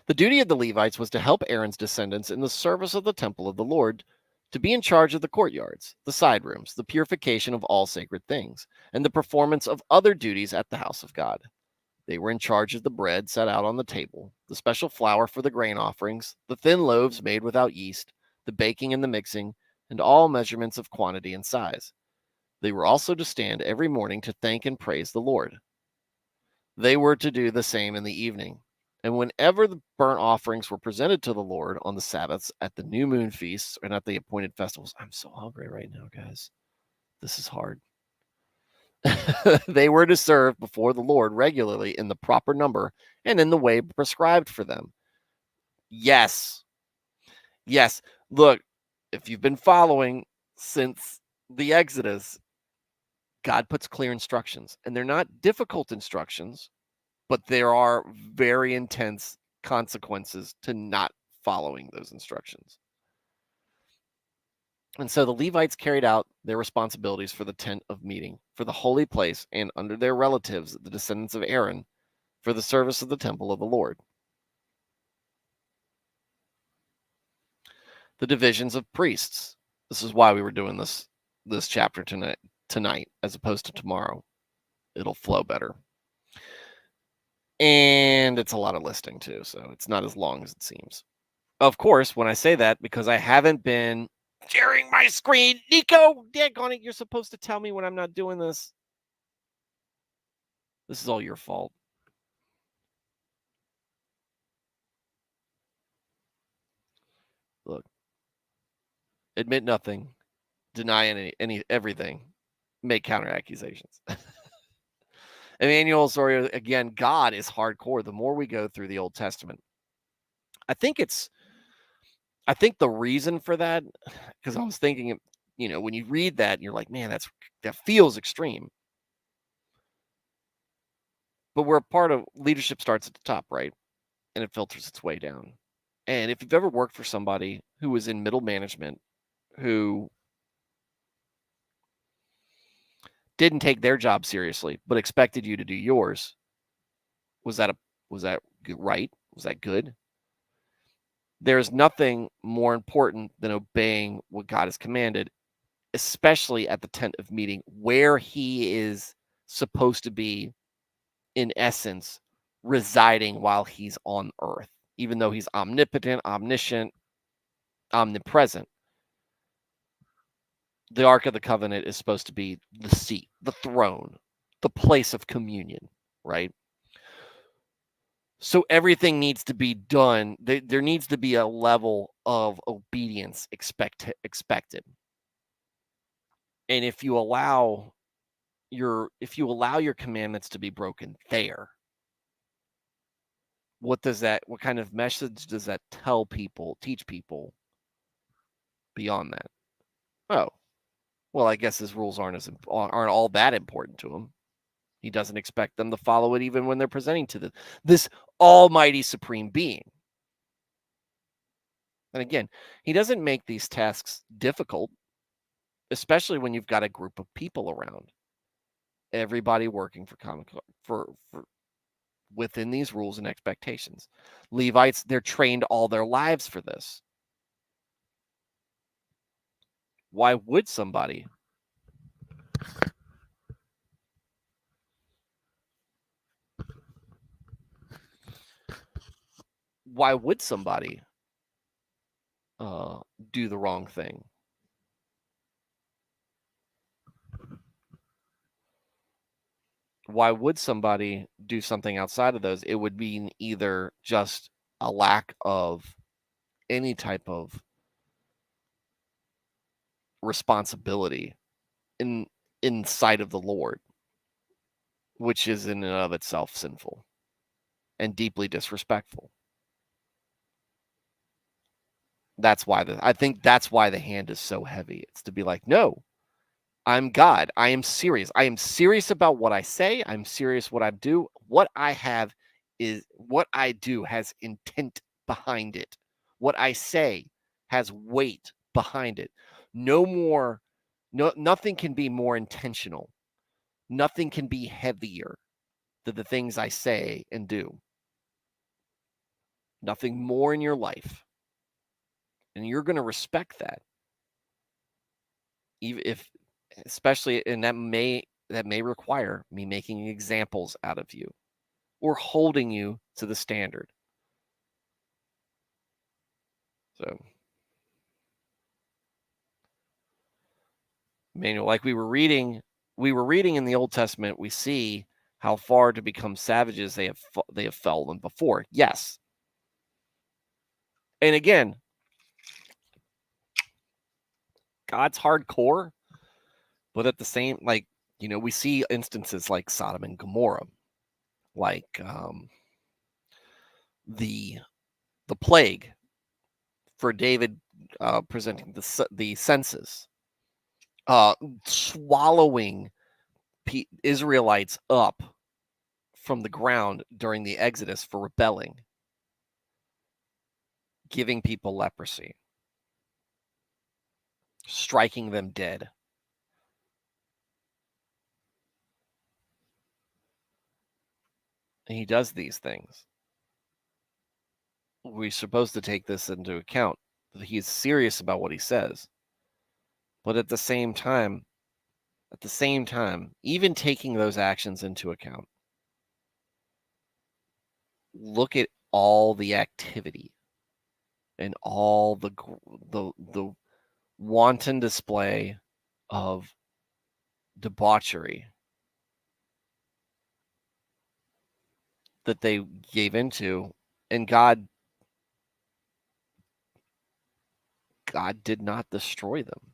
The duty of the Levites was to help Aaron's descendants in the service of the temple of the Lord, to be in charge of the courtyards, the side rooms, the purification of all sacred things, and the performance of other duties at the house of God. They were in charge of the bread set out on the table, the special flour for the grain offerings, the thin loaves made without yeast, the baking and the mixing, and all measurements of quantity and size. They were also to stand every morning to thank and praise the Lord. They were to do the same in the evening. And whenever the burnt offerings were presented to the Lord on the Sabbaths, at the new moon feasts, and at the appointed festivals, I'm so hungry right now, guys. This is hard. They were to serve before the Lord regularly in the proper number and in the way prescribed for them. Yes. Look, if you've been following since the Exodus, God puts clear instructions, and they're not difficult instructions, but there are very intense consequences to not following those instructions. And so the Levites carried out their responsibilities for the tent of meeting, for the holy place, and under their relatives, the descendants of Aaron, for the service of the temple of the Lord. The divisions of priests. This is why we were doing this chapter tonight as opposed to tomorrow. It'll flow better. And it's a lot of listing too, so it's not as long as it seems. Of course, when I say that, because I haven't been sharing my screen, Nico, daggone it, you're supposed to tell me when I'm not doing this. This is all your fault. Look, admit nothing, deny everything, make counter accusations. Emmanuel Osorio, again, God is hardcore. The more we go through the Old Testament, I think the reason for that, because I was thinking, when you read that, you're like, man, that feels extreme. But we're a part of leadership starts at the top, right? And it filters its way down. And if you've ever worked for somebody who was in middle management, who didn't take their job seriously, but expected you to do yours, was that right? Was that good? There's nothing more important than obeying what God has commanded, especially at the tent of meeting, where he is supposed to be, in essence, residing while he's on earth, even though he's omnipotent, omniscient, omnipresent. The Ark of the Covenant is supposed to be the seat, the throne, the place of communion, right? So everything needs to be done. There needs to be a level of obedience expected. And if you allow your commandments to be broken there, what kind of message does that teach people beyond that? Oh, well, I guess his rules aren't all that important to him. He doesn't expect them to follow it even when they're presenting to this almighty supreme being. And again, he doesn't make these tasks difficult, especially when you've got a group of people around. Everybody working for within these rules and expectations. Levites, they're trained all their lives for this. Why would somebody do the wrong thing? Why would somebody do something outside of those? It would mean either just a lack of any type of responsibility in sight of the Lord, which is in and of itself sinful and deeply disrespectful. I think that's why the hand is so heavy. It's to be like, no, I'm God. I am serious. I am serious about what I say. I'm serious what I do. What I do has intent behind it. What I say has weight behind it. Nothing can be more intentional. Nothing can be heavier than the things I say and do. Nothing more in your life. And you're going to respect that. Even if, especially, and that may require me making examples out of you or holding you to the standard. So, Manuel, like we were reading in the Old Testament, we see how far to become savages they have fallen before. Yes. And again, God's hardcore, but at the same, we see instances like Sodom and Gomorrah, like the plague for David presenting the census, swallowing Israelites up from the ground during the Exodus for rebelling. giving people leprosy, striking them dead. And he does these things. We're supposed to take this into account. He's serious about what he says. But at the same time, even taking those actions into account, look at all the activity and all the wanton display of debauchery that they gave into, and God did not destroy them.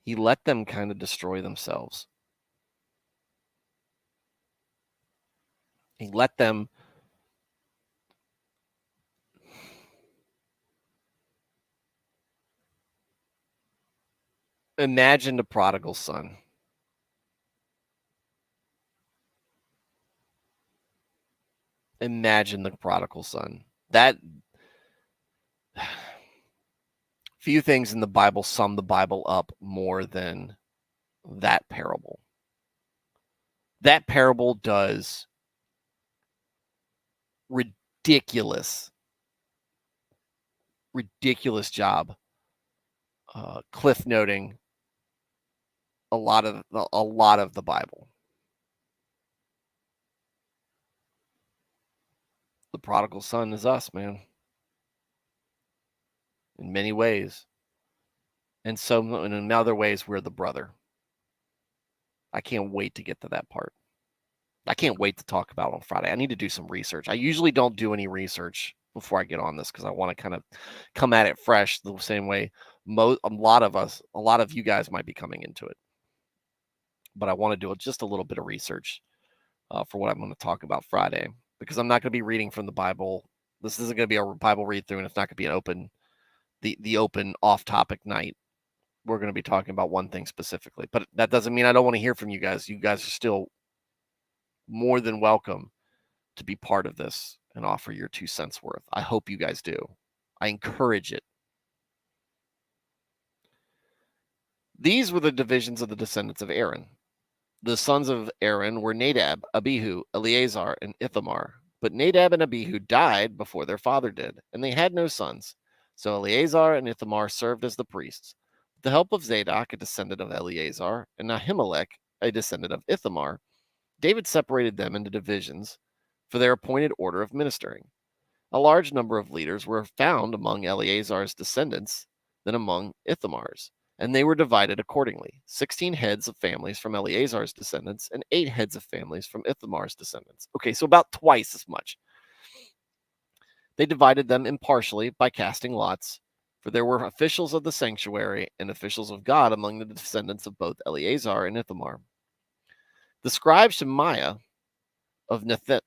He let them kind of destroy themselves. He let them imagine the prodigal son. Imagine the prodigal son. That few things in the Bible sum the Bible up more than that parable. That parable does ridiculous job cliff noting a lot of the Bible. The prodigal son is us, man, in many ways. And so in other ways, we're the brother. I can't wait to get to that part. I can't wait to talk about it on Friday. I need to do some research. I usually don't do any research before I get on this because I want to kind of come at it fresh the same way a lot of you guys might be coming into it. But I want to do just a little bit of research for what I'm going to talk about Friday, because I'm not going to be reading from the Bible. This isn't going to be a Bible read through, and it's not going to be an open, the open off-topic night. We're going to be talking about one thing specifically, but that doesn't mean I don't want to hear from you guys. You guys are still more than welcome to be part of this and offer your 2 cents worth. I hope you guys do. I encourage it. These were the divisions of the descendants of Aaron. The sons of Aaron were Nadab, Abihu, Eleazar, and Ithamar. But Nadab and Abihu died before their father did, and they had no sons. So Eleazar and Ithamar served as the priests. With the help of Zadok, a descendant of Eleazar, and Ahimelech, a descendant of Ithamar, David separated them into divisions for their appointed order of ministering. A large number of leaders were found among Eleazar's descendants than among Ithamar's, and they were divided accordingly: 16 heads of families from Eleazar's descendants and 8 heads of families from Ithamar's descendants. Okay, so about twice as much. They divided them impartially by casting lots, for there were officials of the sanctuary and officials of God among the descendants of both Eleazar and Ithamar. The scribe Shemaiah of Nethanel,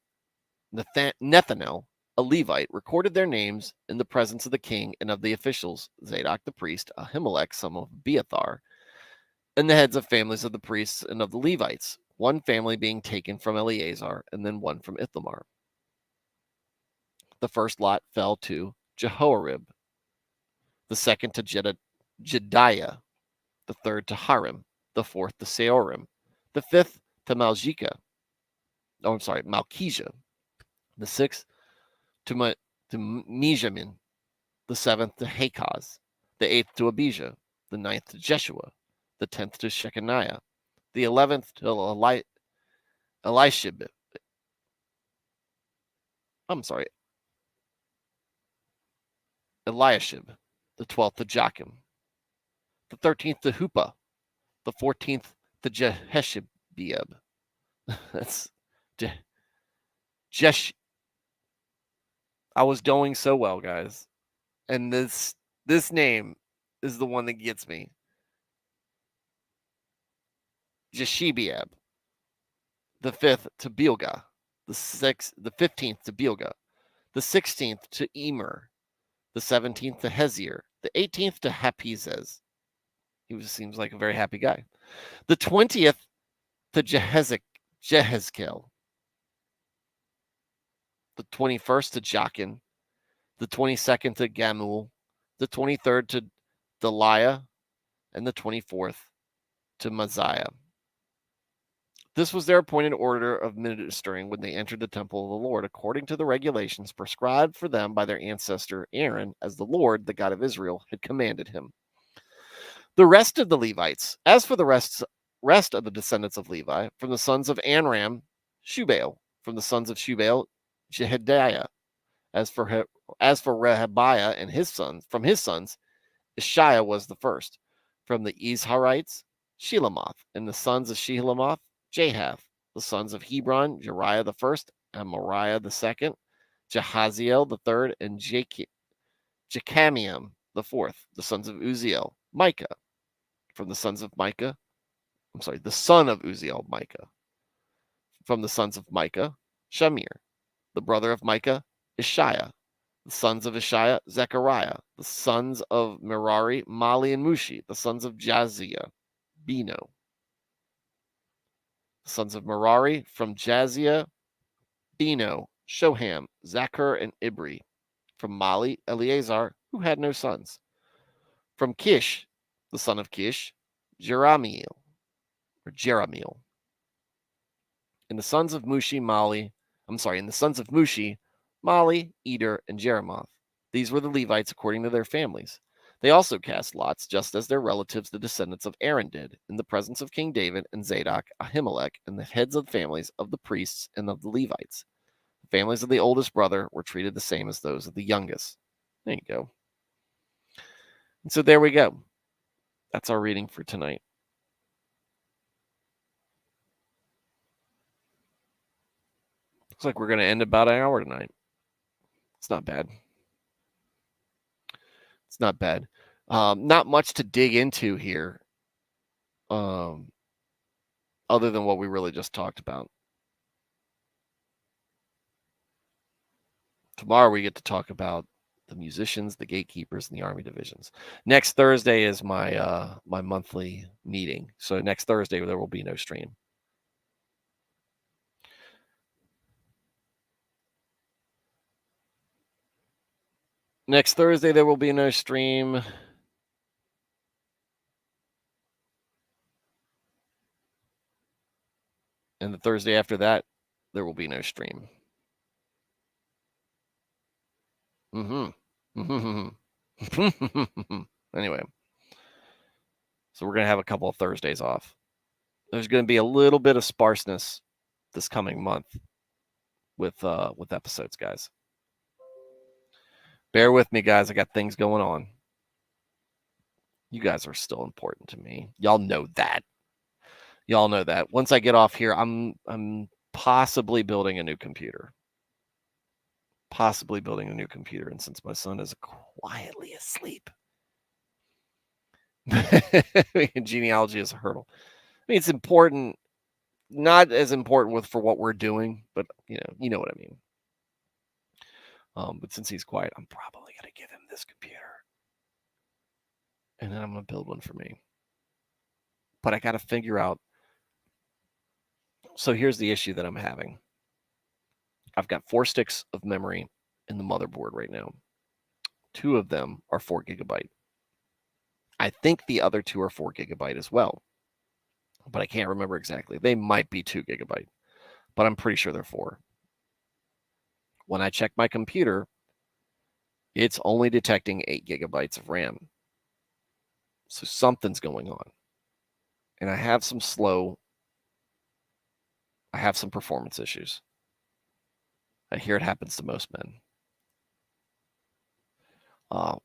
a Levite, recorded their names in the presence of the king and of the officials: Zadok the priest, Ahimelech son of Abiathar, and the heads of families of the priests and of the Levites, one family being taken from Eleazar and then one from Ithamar. The first lot fell to Jehoiarib, the second to Jediah, the third to Harim, the fourth to Seorim, the fifth to Malchijah, the sixth to Mijamin, the seventh to Hakaz, the eighth to Abijah, the ninth to Jeshua, the 10th to Shechaniah, the 11th to Eliashib, the 12th to Joachim, the 13th to Huppah, the 14th to Jeheshibeab. That's Jesh. I was doing so well, guys, and this name is the one that gets me. Jeshibeab, the 5th to Bilgah, the 15th to Bilgah, the 16th to Emer, the 17th to Hezier, the 18th to Hapizez. He seems like a very happy guy. The 20th to Jehezkel, the 21st to Jachin, the 22nd to Gamul, the 23rd to Deliah, and the 24th to Messiah. This was their appointed order of ministering when they entered the temple of the Lord, according to the regulations prescribed for them by their ancestor Aaron, as the Lord, the God of Israel, had commanded him. The rest of the Levites, as for the rest of the descendants of Levi, from the sons of Amram, Shubael, from the sons of Shubael, Jehediah, as for Rehabiah and his sons, from his sons, Ishiah was the first. From the Izharites, Shelamoth, and the sons of Shelamoth, Jahath. The sons of Hebron, Jeriah the first, and Moriah the second, Jehaziel the third, and Jechamiam the fourth. The sons of Uziel, Micah. From the sons of Micah, the son of Uziel, Micah. From the sons of Micah, Shamir. The brother of Micah, Ishiah. The sons of Ishiah, Zechariah. The sons of Merari, Mali and Mushi. The sons of Jaziah, Beno. The sons of Merari, from Jaziah, Beno, Shoham, Zachar, and Ibri. From Mali, Eleazar, who had no sons. From Kish, the son of Kish, Jeramiel. And the sons of Mushi, Mali, Eder, and Jeremoth. These were the Levites according to their families. They also cast lots, just as their relatives, the descendants of Aaron, did, in the presence of King David and Zadok, Ahimelech, and the heads of families of the priests and of the Levites. The families of the oldest brother were treated the same as those of the youngest. There you go. And so there we go. That's our reading for tonight. Looks like we're going to end about an hour tonight. It's not bad. It's not bad. Not much to dig into here, other than what we really just talked about. Tomorrow we get to talk about the musicians, the gatekeepers, and the army divisions. Next Thursday is my my monthly meeting. So next Thursday there will be no stream. Next Thursday there will be no stream. And the Thursday after that, there will be no stream. Anyway, so we're going to have a couple of Thursdays off. There's going to be a little bit of sparseness this coming month with episodes, guys. Bear with me, guys. I got things going on. You guys are still important to me. Y'all know that. Once I get off here, I'm possibly building a new computer. And since my son is quietly asleep, genealogy is a hurdle. I mean, it's important, not as important for what we're doing, but you know what I mean. But since he's quiet, I'm probably gonna give him this computer, and then I'm gonna build one for me. But I got to figure out. So here's the issue that I'm having. I've got 4 sticks of memory in the motherboard right now. 2 of them are 4 gigabyte. I think the other 2 are 4 gigabyte as well, but I can't remember exactly. They might be 2 gigabyte, but I'm pretty sure they're 4. When I check my computer, it's only detecting 8 gigabytes of RAM. So something's going on. And I have some performance issues. I hear it happens to most men.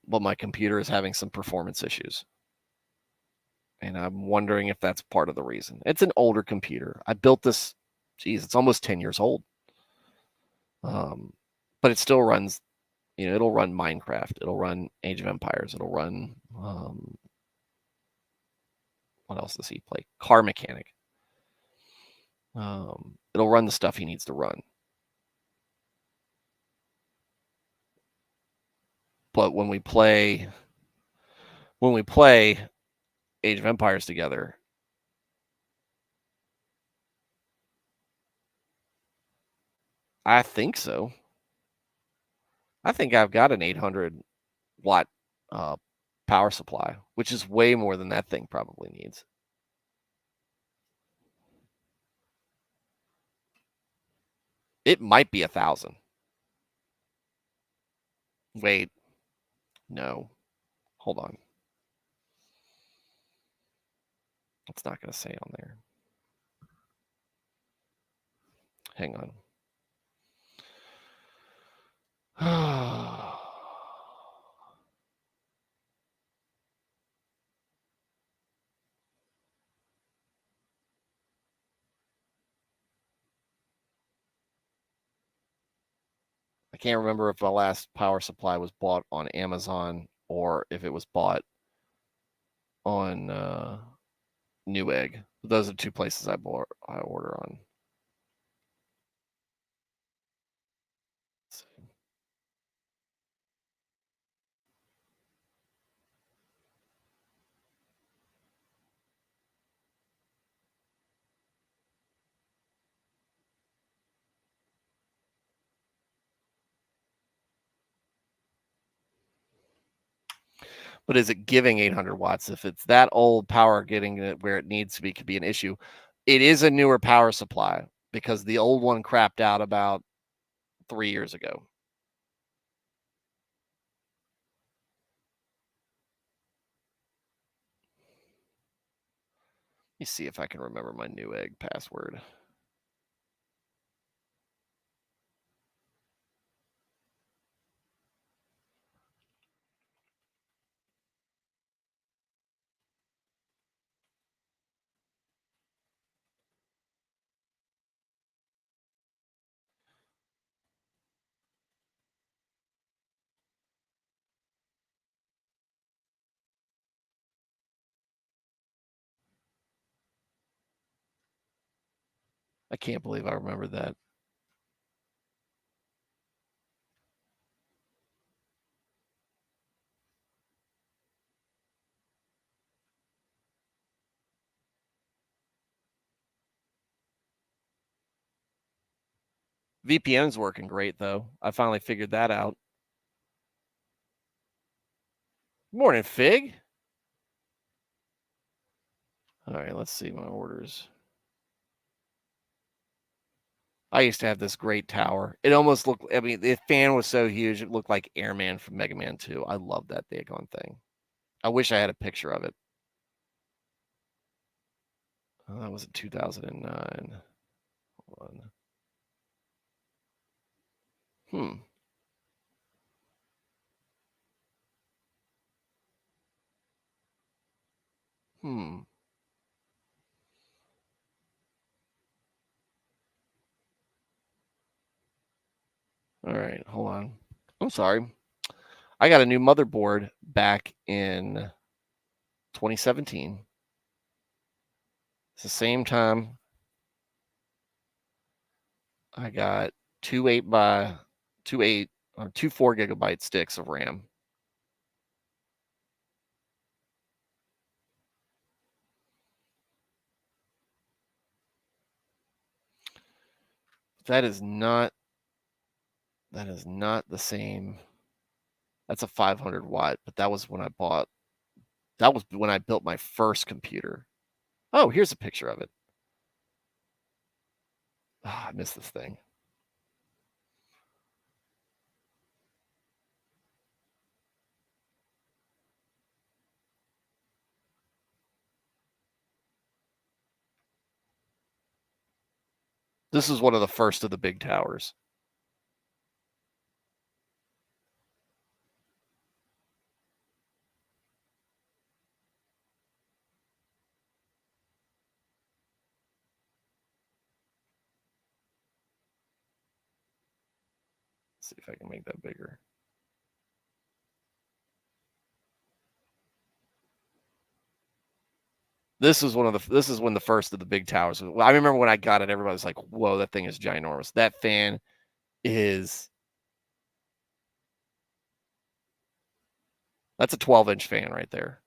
But my computer is having some performance issues. And I'm wondering if that's part of the reason. It's an older computer. I built this, it's almost 10 years old. But it still runs, it'll run Minecraft. It'll run Age of Empires. It'll run, what else does he play? Car Mechanic. It'll run the stuff he needs to run. But when we play Age of Empires together, I think so. I think I've got an 800 watt power supply, which is way more than that thing probably needs. It might be 1,000. Wait, no, hold on. It's not going to say on there. Hang on. I can't remember if my last power supply was bought on Amazon or if it was bought on Newegg. Those are two places I order on. But is it giving 800 watts? If it's that old, power getting it where it needs to be could be an issue. It is a newer power supply because the old one crapped out about 3 years ago. Let me see if I can remember my Newegg password. I can't believe I remember that. VPN's working great, though. I finally figured that out. Morning, Fig. All right, let's see my orders. I used to have this great tower. It almost looked, I mean, the fan was so huge, it looked like Airman from Mega Man 2. I love that daggone thing. I wish I had a picture of it. Oh, that was in 2009. Hold on. Hmm. Hmm. All right, hold on. I'm sorry. I got a new motherboard back in 2017. It's the same time I got two 8 or two 4 GB sticks of RAM. That is not the same. That's a 500 watt, but that was when I built my first computer. Oh, here's a picture of it. Oh, I miss this thing. This is one of the first of the big towers. Let's see if I can make that bigger. This is when the first of the big towers. I remember when I got it, everybody was like, "Whoa, that thing is ginormous." That fan is that's a 12-inch fan right there.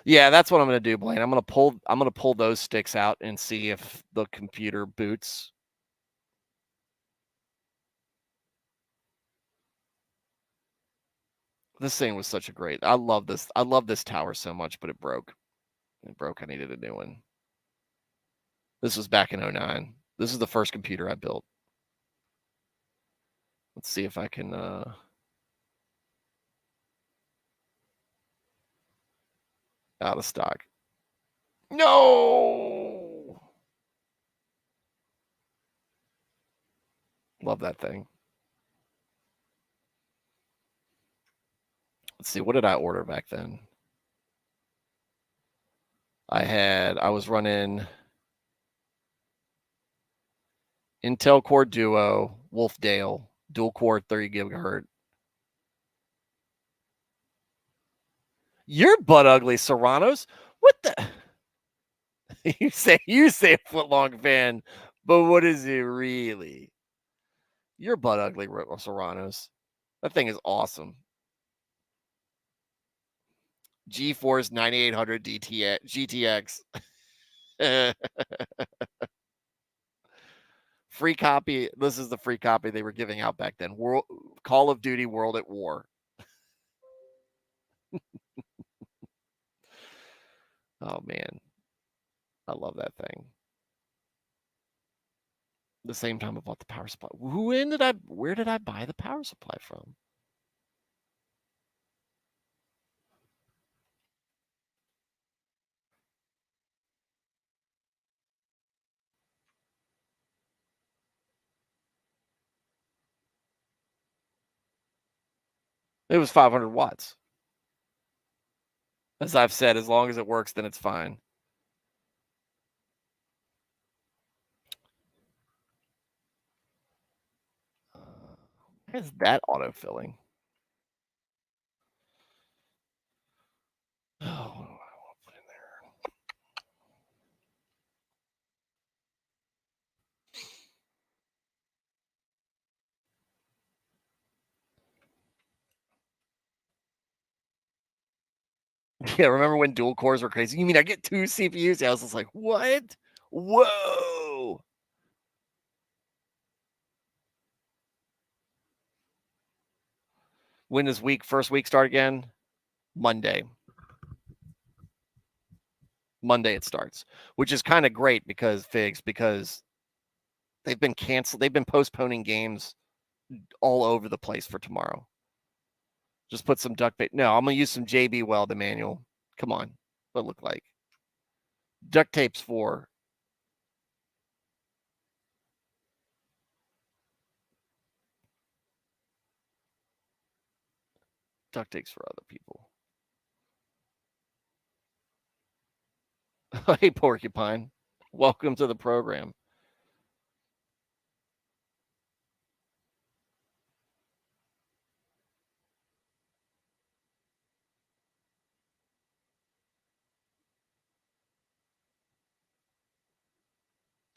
Yeah, that's what I'm going to do, Blaine. I'm going to pull those sticks out and see if the computer boots This thing was such a great. I love this. I love this tower so much, but it broke. It broke. I needed a new one. This was back in 09. This is the first computer I built. Let's see if I can out of stock. No. Love that thing. Let's see, what did I order back then? I was running Intel Core Duo, Wolfdale, dual core 30 gigahertz. You're butt ugly, Serranos. What the? you say a footlong fan, but what is it really? You're butt ugly, Serranos. That thing is awesome. GeForce 9800 GTX. Free copy. This is the free copy they were giving out back then. Call of Duty World at War. Oh man, I love that thing. The same time I bought the power supply. Where did I buy the power supply from? It was 500 watts. As I've said, as long as it works, then it's fine. Why is that autofilling? Oh, what do I want to put in there? Yeah, remember when dual cores were crazy? You mean I get 2 CPUs? I was just like, what? Whoa. When does first week start again? Monday. Monday it starts, which is kind of great because they've been canceled. They've been postponing games all over the place for tomorrow. Just put some duct tape. No, I'm gonna use some JB Weld, Emmanuel. Come on, what it look like? Duct tape's for duct tape's for other people. Hey, Porcupine, welcome to the program.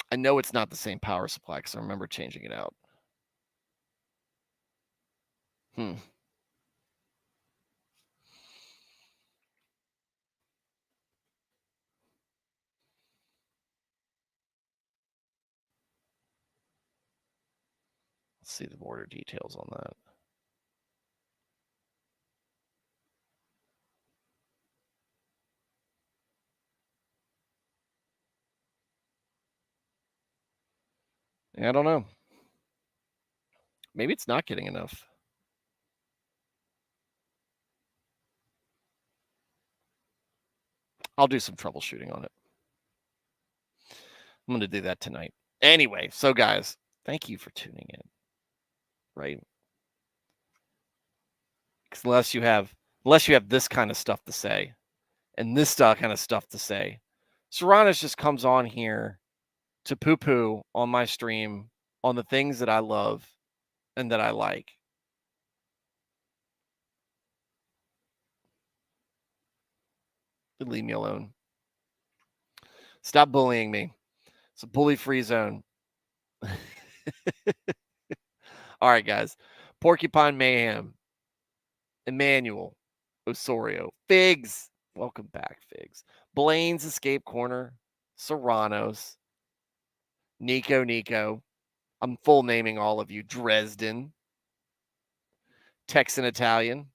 I know it's not the same power supply because I remember changing it out. Let's see the order details on that. I don't know. Maybe it's not getting enough. I'll do some troubleshooting on it. I'm going to do that tonight. Anyway, so guys, thank you for tuning in. Right? Because unless you have this kind of stuff to say and this kind of stuff to say, Serranos just comes on here to poo-poo on my stream on the things that I love and that I like. Leave me alone. Stop bullying me. It's a bully-free zone. All right, guys. Porcupine Mayhem. Emmanuel. Osorio. Figs. Welcome back, Figs. Blaine's Escape Corner. Serranos. Nico. I'm full naming all of you. Dresden. Texan Italian.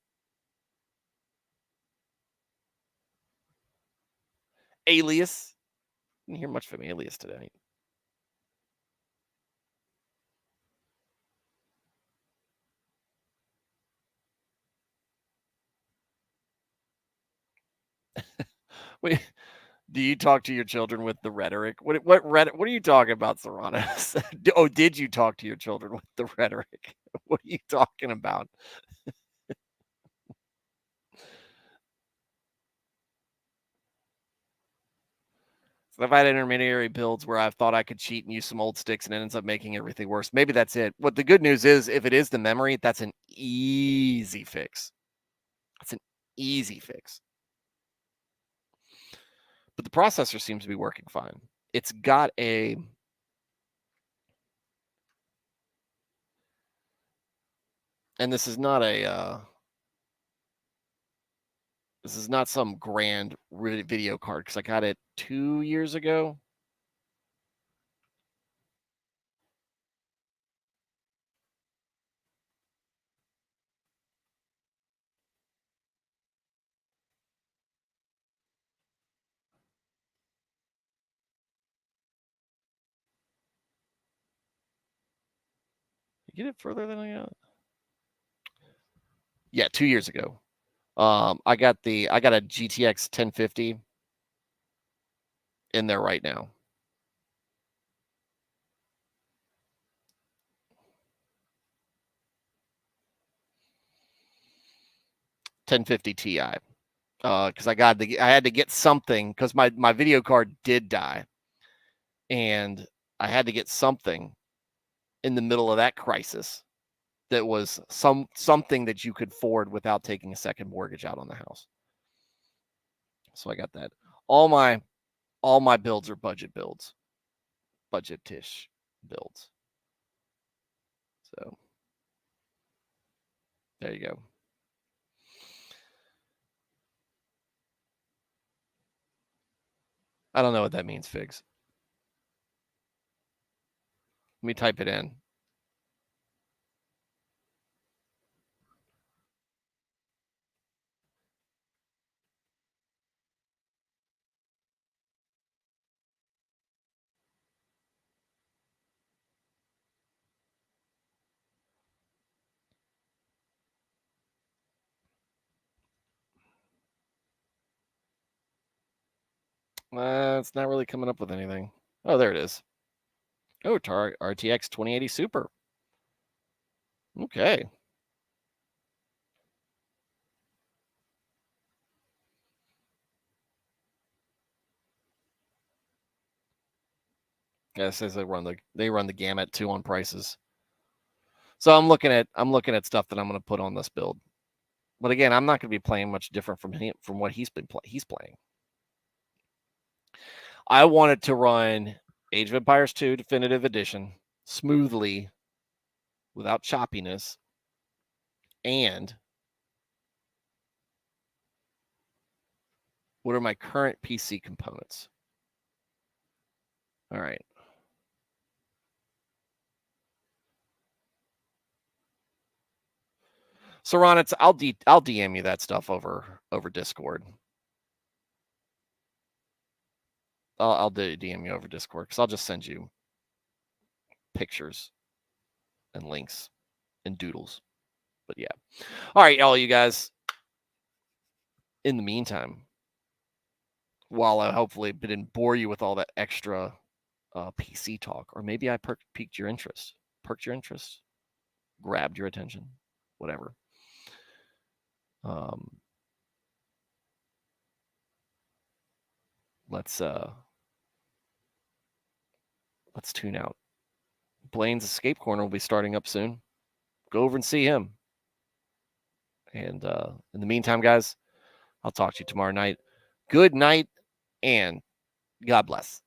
Alias. Didn't hear much from Alias today. Wait, do you talk to your children with the rhetoric? What are you talking about, Serranos? Did you talk to your children with the rhetoric? What are you talking about? So I've had intermediary builds where I've thought I could cheat and use some old sticks, and it ends up making everything worse. Maybe that's it. What the good news is, if it is the memory, that's an easy fix. It's an easy fix. But the processor seems to be working fine. It's got a... And this is not this is not some grand video card, because I got it 2 years ago. You get it further than I got? Yeah, 2 years ago. I got a GTX 1050 in there right now. $1050 Ti. Because I had to get something, because my video card did die, and I had to get something in the middle of that crisis that was something that you could afford without taking a second mortgage out on the house. So I got that. All my builds are budget-ish builds. So there you go. I don't know what that means, Figs. Let me type it in. It's not really coming up with anything. Oh, there it is. Oh, RTX 2080 Super. Okay. Yeah, it says they run the gamut too on prices. So I'm looking at stuff that I'm going to put on this build. But again, I'm not going to be playing much different from what he's playing. I wanted to run Age of Empires 2 Definitive Edition smoothly, without choppiness, and what are my current PC components? All right. So Ron, I'll DM you that stuff over Discord. I'll DM you over Discord, because I'll just send you pictures and links and doodles. But yeah. All right, all you guys. In the meantime, while I hopefully didn't bore you with all that extra PC talk, or maybe I perked your interest, grabbed your attention, whatever. Let's tune out. Blaine's Escape Corner will be starting up soon. Go over and see him. And in the meantime, guys, I'll talk to you tomorrow night. Good night, and God bless.